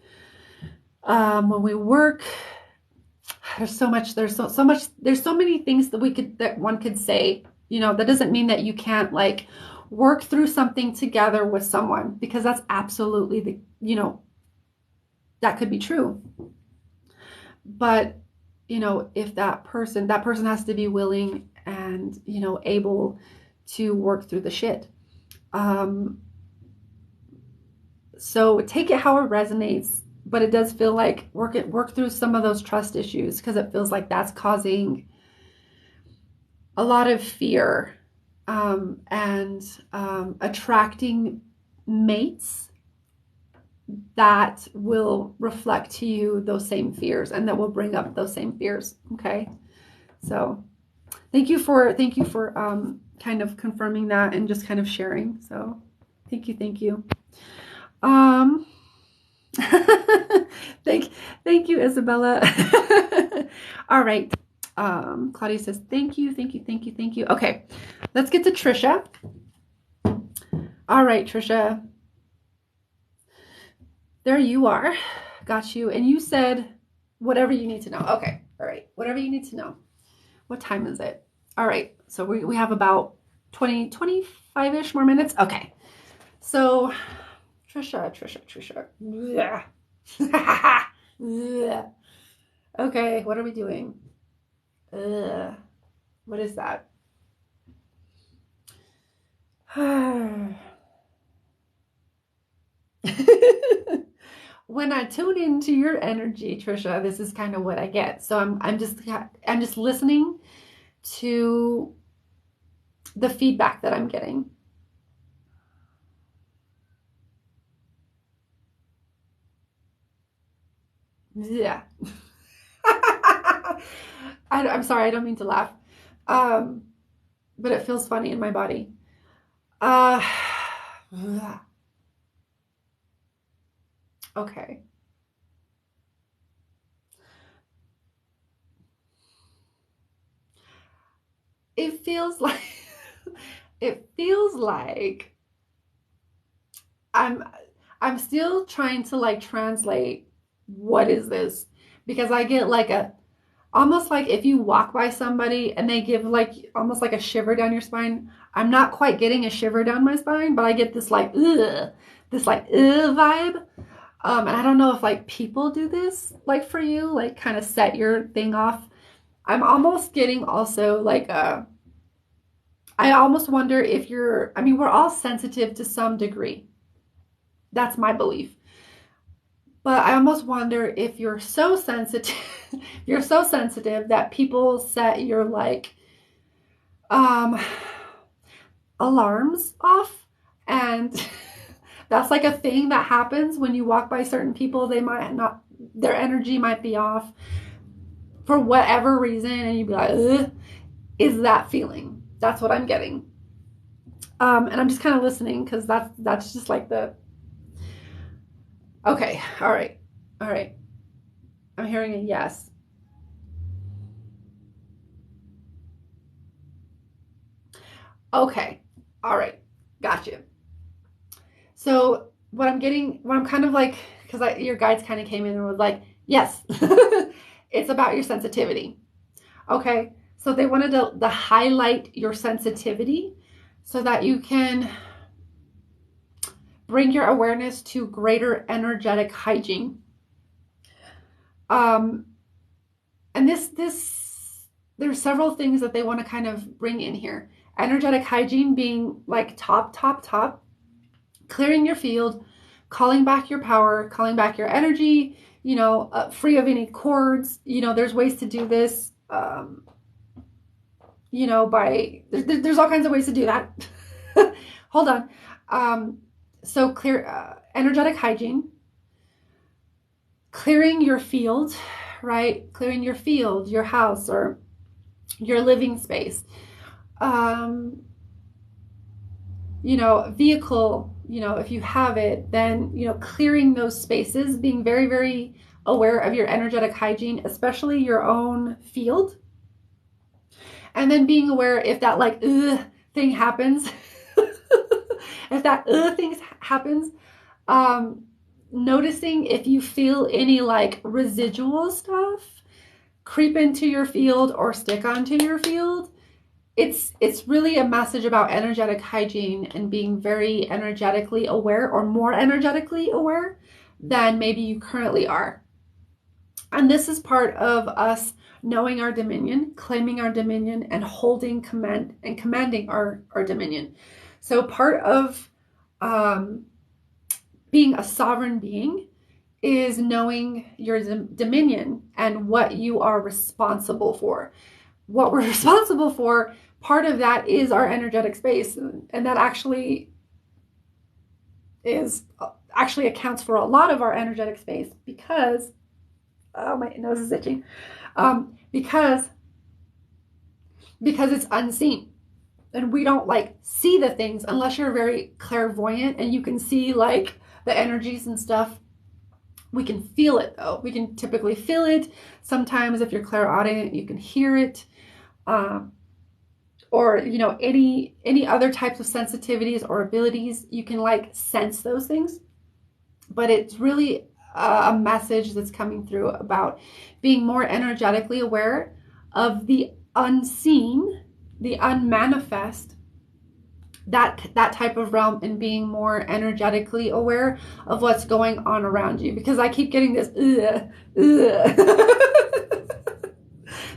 there's so many things that one could say, that doesn't mean that you can't like work through something together with someone, because that's absolutely that could be true. But, if that person has to be willing and, able to work through the shit. So take it how it resonates, but it does feel like work through some of those trust issues, because it feels like that's causing a lot of fear, and attracting mates that will reflect to you those same fears, and that will bring up those same fears. Okay. So thank you for kind of confirming that and just kind of sharing. So thank you. Thank you, Isabella. All right. Claudia says, thank you. Okay, let's get to Trisha. All right, Trisha. There you are. Got you. And you said whatever you need to know. Okay. All right. Whatever you need to know. What time is it? All right. So we have about 25-ish more minutes. Okay. So Trisha. Yeah. Okay. What are we doing? What is that? When I tune into your energy, Trisha, this is kind of what I get. So I'm just listening to the feedback that I'm getting. Yeah. I'm sorry, I don't mean to laugh. But it feels funny in my body. Okay. It feels like I'm still trying to like translate what is this, because I get like almost like if you walk by somebody and they give like almost like a shiver down your spine. I'm not quite getting a shiver down my spine, but I get this like vibe. And I don't know if like people do this like for you, like kind of set your thing off. I'm almost getting also like I almost wonder if we're all sensitive to some degree. That's my belief. But I almost wonder if you're so sensitive, that people set your like alarms off, and that's like a thing that happens when you walk by certain people. They might not, their energy might be off for whatever reason, and you'd be like, ugh, is that feeling? That's what I'm getting. And I'm just kind of listening, because that's just like the, okay, all right. I'm hearing a yes. Okay, all right, gotcha. So what I'm kind of like, because your guides kind of came in and was like, yes, it's about your sensitivity. Okay, so they wanted to highlight your sensitivity so that you can bring your awareness to greater energetic hygiene. And there's several things that they want to kind of bring in here. Energetic hygiene being like top, clearing your field, calling back your power, calling back your energy, free of any cords. There's ways to do this, there's all kinds of ways to do that. Hold on. So clear, energetic hygiene, clearing your field, right? Clearing your field, your house, or your living space. vehicle, if you have it, then, clearing those spaces, being very, very aware of your energetic hygiene, especially your own field. And then being aware if that like thing happens, if that thing happens, noticing if you feel any like residual stuff creep into your field or stick onto your field. It's really a message about energetic hygiene and being very energetically aware, or more energetically aware than maybe you currently are. And this is part of us knowing our dominion, claiming our dominion, and holding commanding our dominion. So part of being a sovereign being is knowing your dominion and what you are responsible for. What we're responsible for, part of that is our energetic space, and that actually accounts for a lot of our energetic space, because my nose is itching, because it's unseen, and we don't like see the things unless you're very clairvoyant and you can see like the energies and stuff. We can feel it though. We can typically feel it. Sometimes if you're clairaudient, you can hear it. Or any other types of sensitivities or abilities, you can like sense those things. But it's really a message that's coming through about being more energetically aware of the unseen, the unmanifest, that type of realm, and being more energetically aware of what's going on around you. Because I keep getting this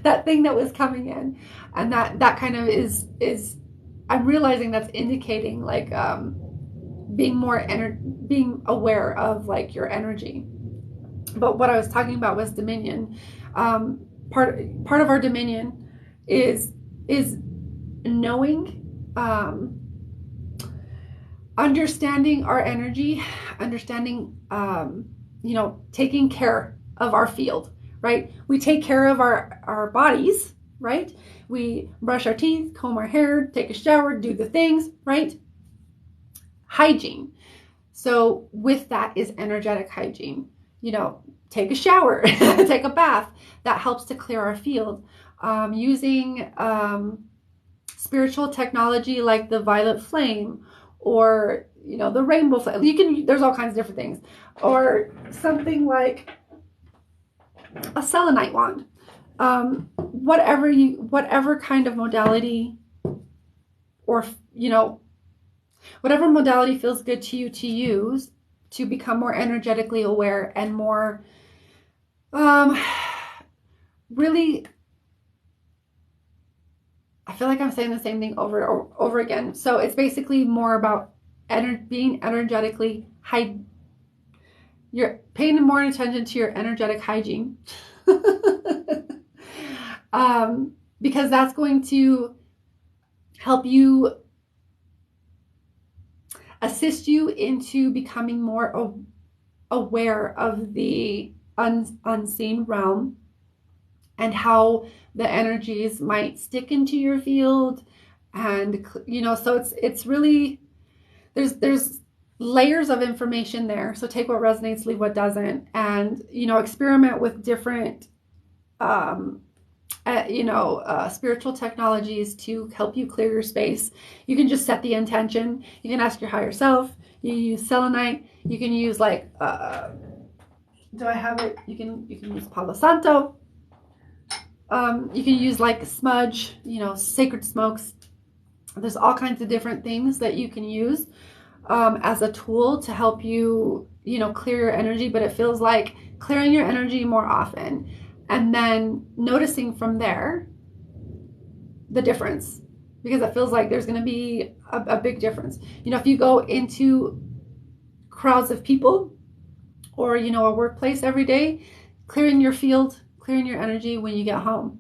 that thing that was coming in, and that kind of is I'm realizing that's indicating like being aware of like your energy. But what I was talking about was dominion. Part of our dominion is knowing, understanding our energy, understanding, taking care of our field, right? We take care of our bodies, right? We brush our teeth, comb our hair, take a shower, do the things, right? Hygiene. So with that is energetic hygiene. Take a shower, take a bath. That helps to clear our field. Using spiritual technology like the violet flame, or the rainbow flame. There's all kinds of different things, or something like a selenite wand. Whatever kind of modality, or whatever modality feels good to you to use to become more energetically aware and more really, I feel like I'm saying the same thing over and over again. So it's basically more about being energetically you're paying more attention to your energetic hygiene. Because that's going to help you, assist you into becoming more aware of the unseen realm, and how the energies might stick into your field. And so it's really, there's layers of information there. So take what resonates, leave what doesn't, and experiment with different spiritual technologies to help you clear your space. You can just set the intention. You can ask your higher self. You use selenite. You can use like do I have it? You can use Palo Santo. You can use like smudge, sacred smokes. There's all kinds of different things that you can use as a tool to help you, clear your energy. But it feels like clearing your energy more often, and then noticing from there the difference, because it feels like there's going to be a big difference. If you go into crowds of people, or a workplace every day, clearing your field, clearing your energy when you get home,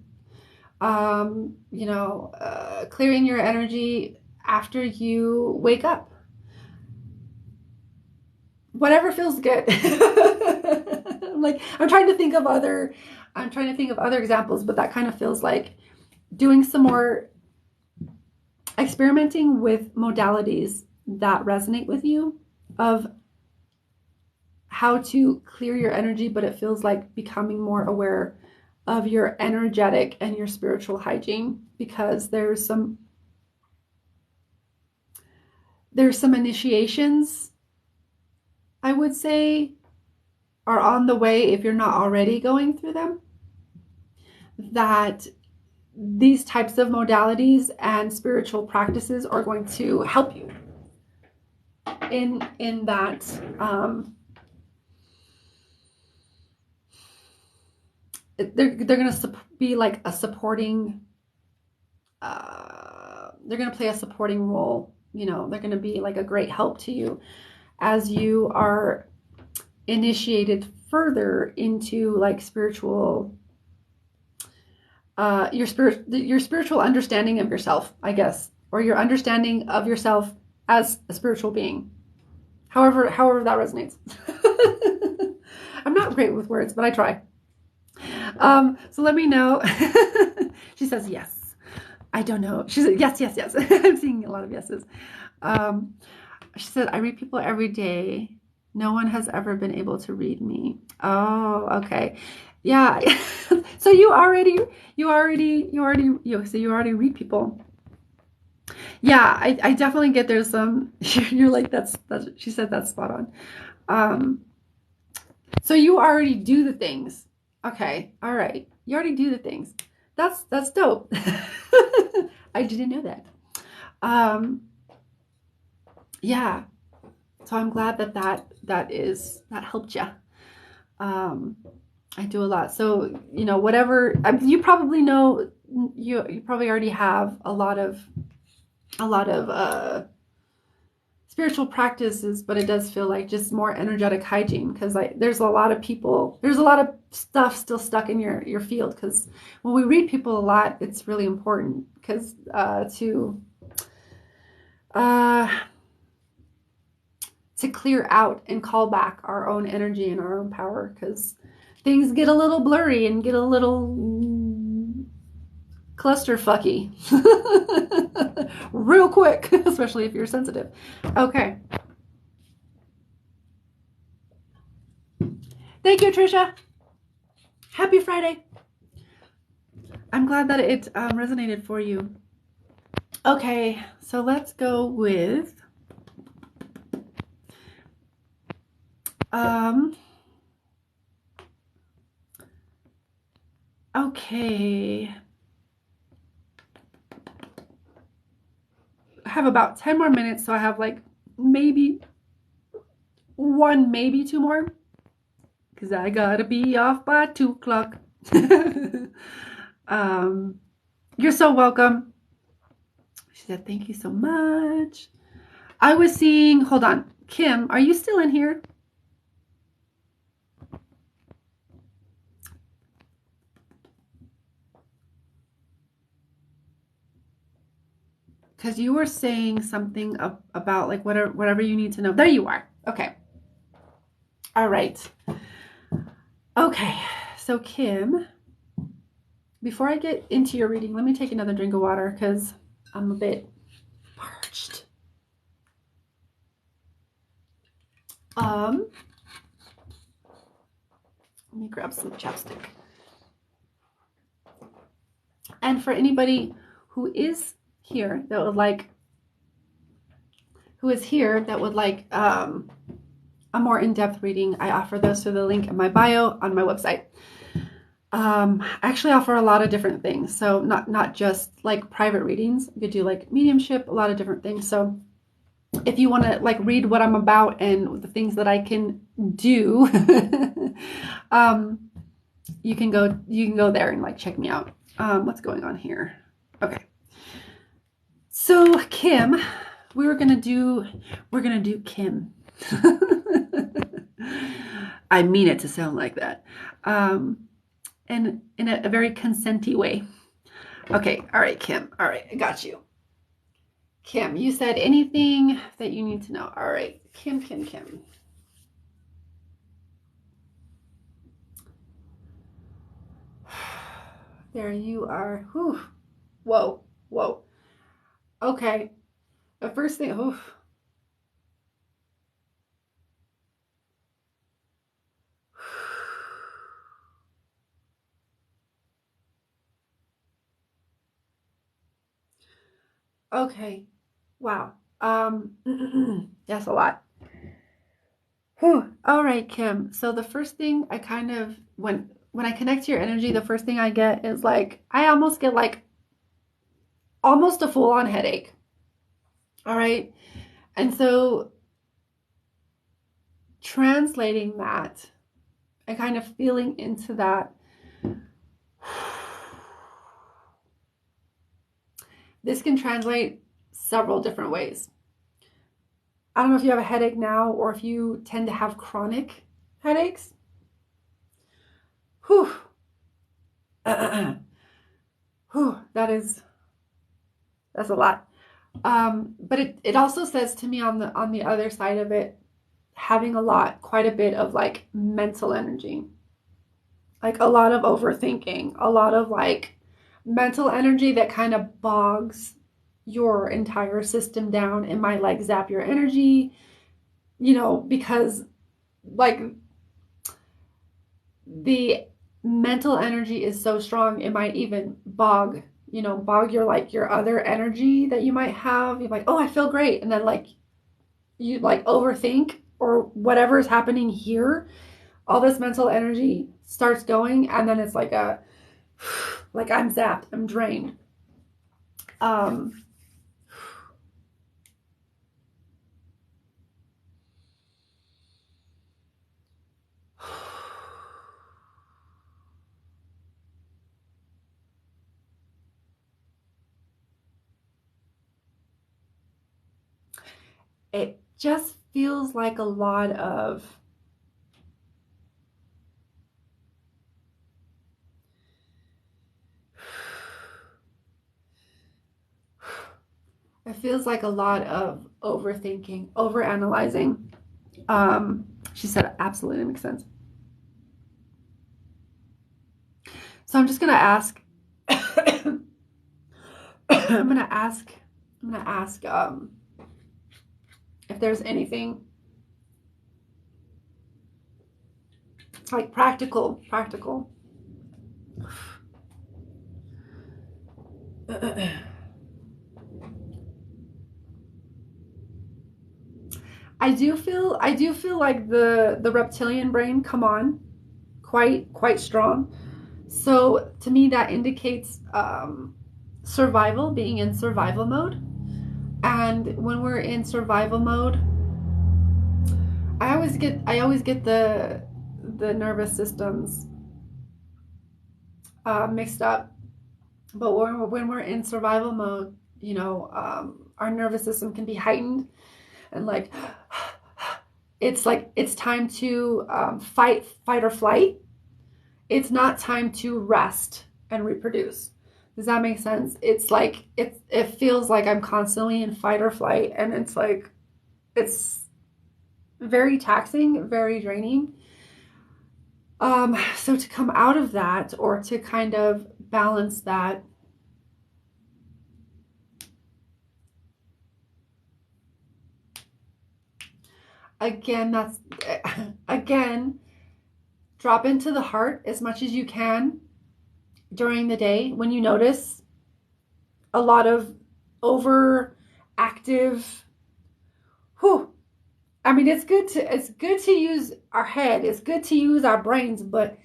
clearing your energy after you wake up, whatever feels good. I'm trying to think of other examples, but that kind of feels like doing some more experimenting with modalities that resonate with you of how to clear your energy, but it feels like becoming more aware of your energetic and your spiritual hygiene, because there's some initiations, I would say, are on the way if you're not already going through them, that these types of modalities and spiritual practices are going to help you in that they're going to be like a supporting they're going to play a supporting role. You know, they're going to be like a great help to you as you are initiated further into like spiritual your spiritual understanding of yourself, I guess, or your understanding of yourself as a spiritual being. However that resonates. I'm not great with words, but I try. So let me know. She says yes. I don't know. She said yes. I'm seeing a lot of yeses. She said, I read people every day. No one has ever been able to read me. Oh, okay. Yeah. So you already read people. Yeah, I definitely get there's some, you're like, that's, she said that's spot on. So you already do the things. Okay. All right. You already do the things. That's dope. I didn't know that. Yeah. So I'm glad that helped you. I do a lot. So, you know, whatever, you probably know, you probably already have a lot of spiritual practices, but it does feel like just more energetic hygiene, because there's a lot of stuff still stuck in your field, because when we read people a lot, it's really important because to clear out and call back our own energy and our own power, because things get a little blurry and get a little clusterfucky real quick, especially if you're sensitive. Okay. Thank you, Trisha. Happy Friday. I'm glad that it resonated for you. Okay, so let's go with okay. I have about 10 more minutes, so I have like maybe one, maybe two more, because I gotta be off by 2 o'clock. You're so welcome. She said, thank you so much. I was seeing, hold on, Kim, are you still in here? Because you were saying something about like whatever you need to know. There you are. Okay. All right. Okay. So Kim, before I get into your reading, let me take another drink of water because I'm a bit parched. Let me grab some chapstick. And for anybody who is here that would like a more in-depth reading, I offer those through the link in my bio on my website. I actually offer a lot of different things. So not just like private readings. You could do like mediumship, a lot of different things. So if you want to like read what I'm about and the things that I can do, you can go there and like check me out. What's going on here? Okay. So Kim, we're gonna do Kim. I mean it to sound like that. And in a very consenty way. Okay, all right, Kim. All right, I got you. Kim, you said anything that you need to know. All right, Kim. There you are. Whew. Whoa. Okay. The first thing, oof. Okay. Wow. That's a lot. Whew. All right, Kim. So the first thing I kind of when I connect to your energy, the first thing I get is like I almost get like almost a full-on headache. All right. And so translating that and kind of feeling into that, this can translate several different ways. I don't know if you have a headache now or if you tend to have chronic headaches. Whew. Whew. That's a lot. But it also says to me on the other side of it, having quite a bit of like mental energy, like a lot of overthinking, a lot of like mental energy that kind of bogs your entire system down. It might like zap your energy, because like the mental energy is so strong, it might even bog your other energy that you might have. You're like, oh, I feel great. And then like you like overthink or whatever is happening here, all this mental energy starts going, and then it's like like I'm zapped, I'm drained. Um, it just feels like a lot of it feels like a lot of overthinking, overanalyzing. She said absolutely makes sense. So I'm just gonna ask. I'm gonna ask. I'm gonna ask if there's anything like practical. I do feel like the reptilian brain come on quite strong. So to me that indicates survival, being in survival mode. And when we're in survival mode, I always get the nervous systems mixed up. But when we're in survival mode, our nervous system can be heightened and like it's time to fight or flight. It's not time to rest and reproduce. Does that make sense? It's like it feels like I'm constantly in fight or flight, and it's like it's very taxing, very draining. So to come out of that, or to kind of balance that, again, that's again, drop into the heart as much as you can during the day when you notice a lot of overactive. Whew, I mean, it's good to use our head. It's good to use our brains, but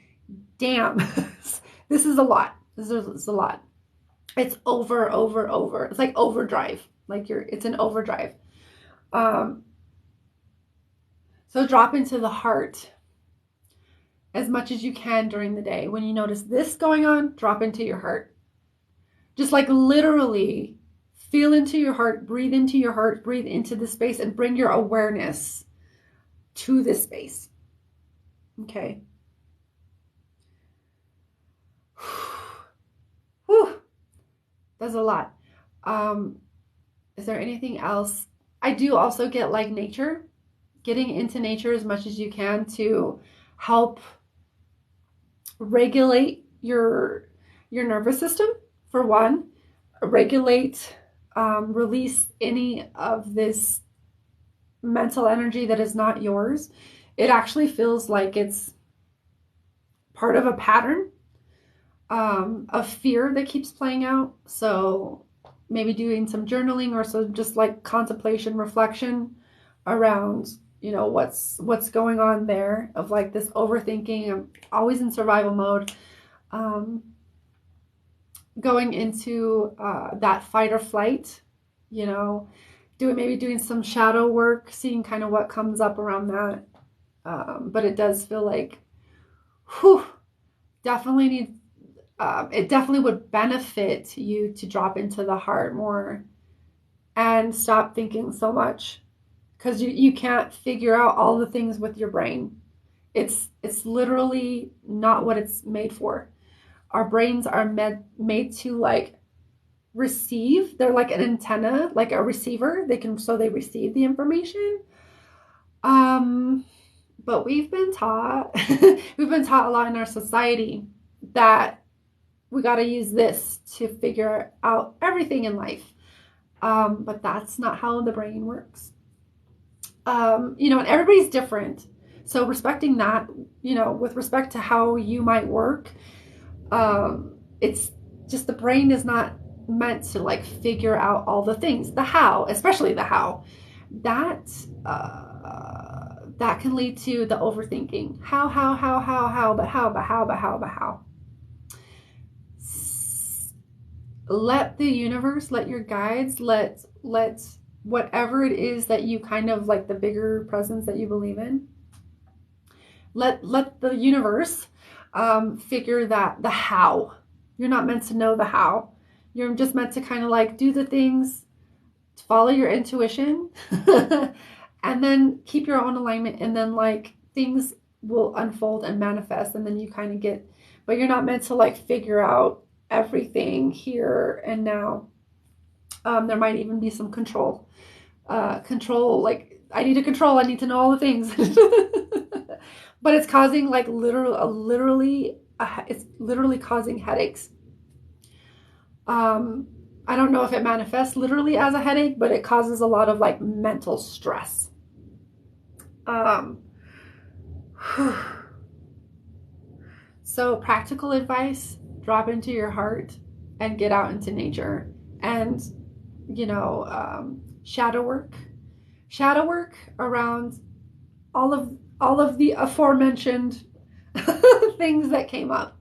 damn, this is a lot. This is a lot. It's over. It's like overdrive. It's an overdrive. Um, so drop into the heart as much as you can during the day. When you notice this going on, drop into your heart. Just like literally feel into your heart, breathe into the space, and bring your awareness to this space. Okay. Whew, that's a lot. Um, is there anything else? I do also get like nature, getting into nature as much as you can to help regulate your nervous system, for one, regulate release any of this mental energy that is not yours, it actually feels like it's part of a pattern of fear that keeps playing out. So maybe doing some journaling or so just like contemplation, reflection around, you know, what's going on there, of like this overthinking. I'm always in survival mode. Going into that fight or flight, you know, maybe doing some shadow work, seeing kind of what comes up around that. But it does feel like, whew, definitely need. It definitely would benefit you to drop into the heart more and stop thinking so much, because you can't figure out all the things with your brain. It's literally not what it's made for. Our brains are made to like receive. They're like an antenna, like a receiver. They receive the information. But we've been taught a lot in our society that we got to use this to figure out everything in life. But that's not how the brain works. You know, and everybody's different. So respecting that, you know, with respect to how you might work, it's just the brain is not meant to like figure out all the things, the how, especially the how. That can lead to the overthinking. How, but how. Let the universe, let your guides, let whatever it is that you kind of like, the bigger presence that you believe in, let the universe figure that the how. You're not meant to know the how. You're just meant to kind of like do the things, follow your intuition, and then keep your own alignment, and then like things will unfold and manifest, and then you kind of get, but you're not meant to like figure out everything here and now. There might even be some control, like I need to know all the things. But it's causing like it's literally causing headaches. I don't know if it manifests literally as a headache, but it causes a lot of like mental stress. So practical advice: drop into your heart and get out into nature, and you know, shadow work around all of the aforementioned things that came up,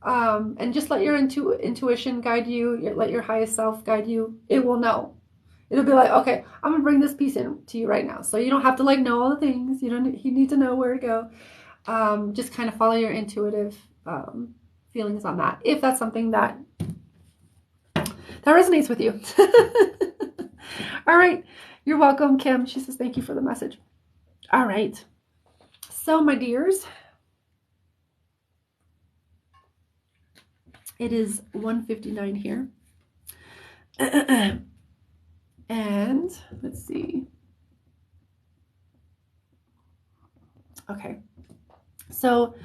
and just let your intuition guide you. Let your highest self guide you. It will know. It'll be like, okay, I'm gonna bring this piece in to you right now, so you don't have to like know all the things. You need to know where to go. Just kind of follow your intuitive feelings on that, if that's something that resonates with you. All right, you're welcome, Kim. She says thank you for the message. All right, so my dears, it is 1:59 here. And let's see. Okay, so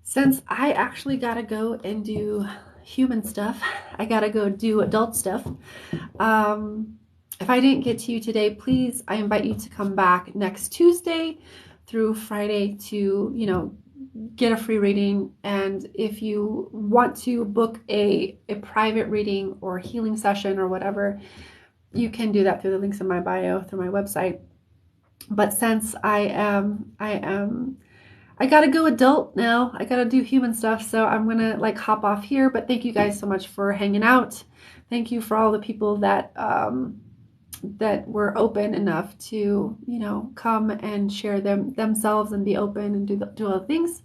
since I actually gotta go and do human stuff, I gotta go do adult stuff. If I didn't get to you today, please, I invite you to come back next Tuesday through Friday to, you know, get a free reading. And if you want to book a private reading or healing session or whatever, you can do that through the links in my bio, through my website. But since I gotta go adult now, I gotta do human stuff, so I'm gonna like hop off here. But thank you guys so much for hanging out. Thank you for all the people that that were open enough to, you know, come and share themselves and be open and do all the things.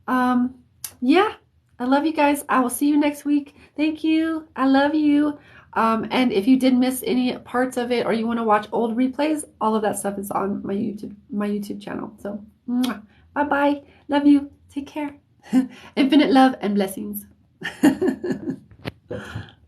Yeah, I love you guys. I will see you next week. Thank you. I love you. And if you did miss any parts of it, or you want to watch old replays, all of that stuff is on my YouTube channel. So bye bye. Love you. Take care. Infinite love and blessings.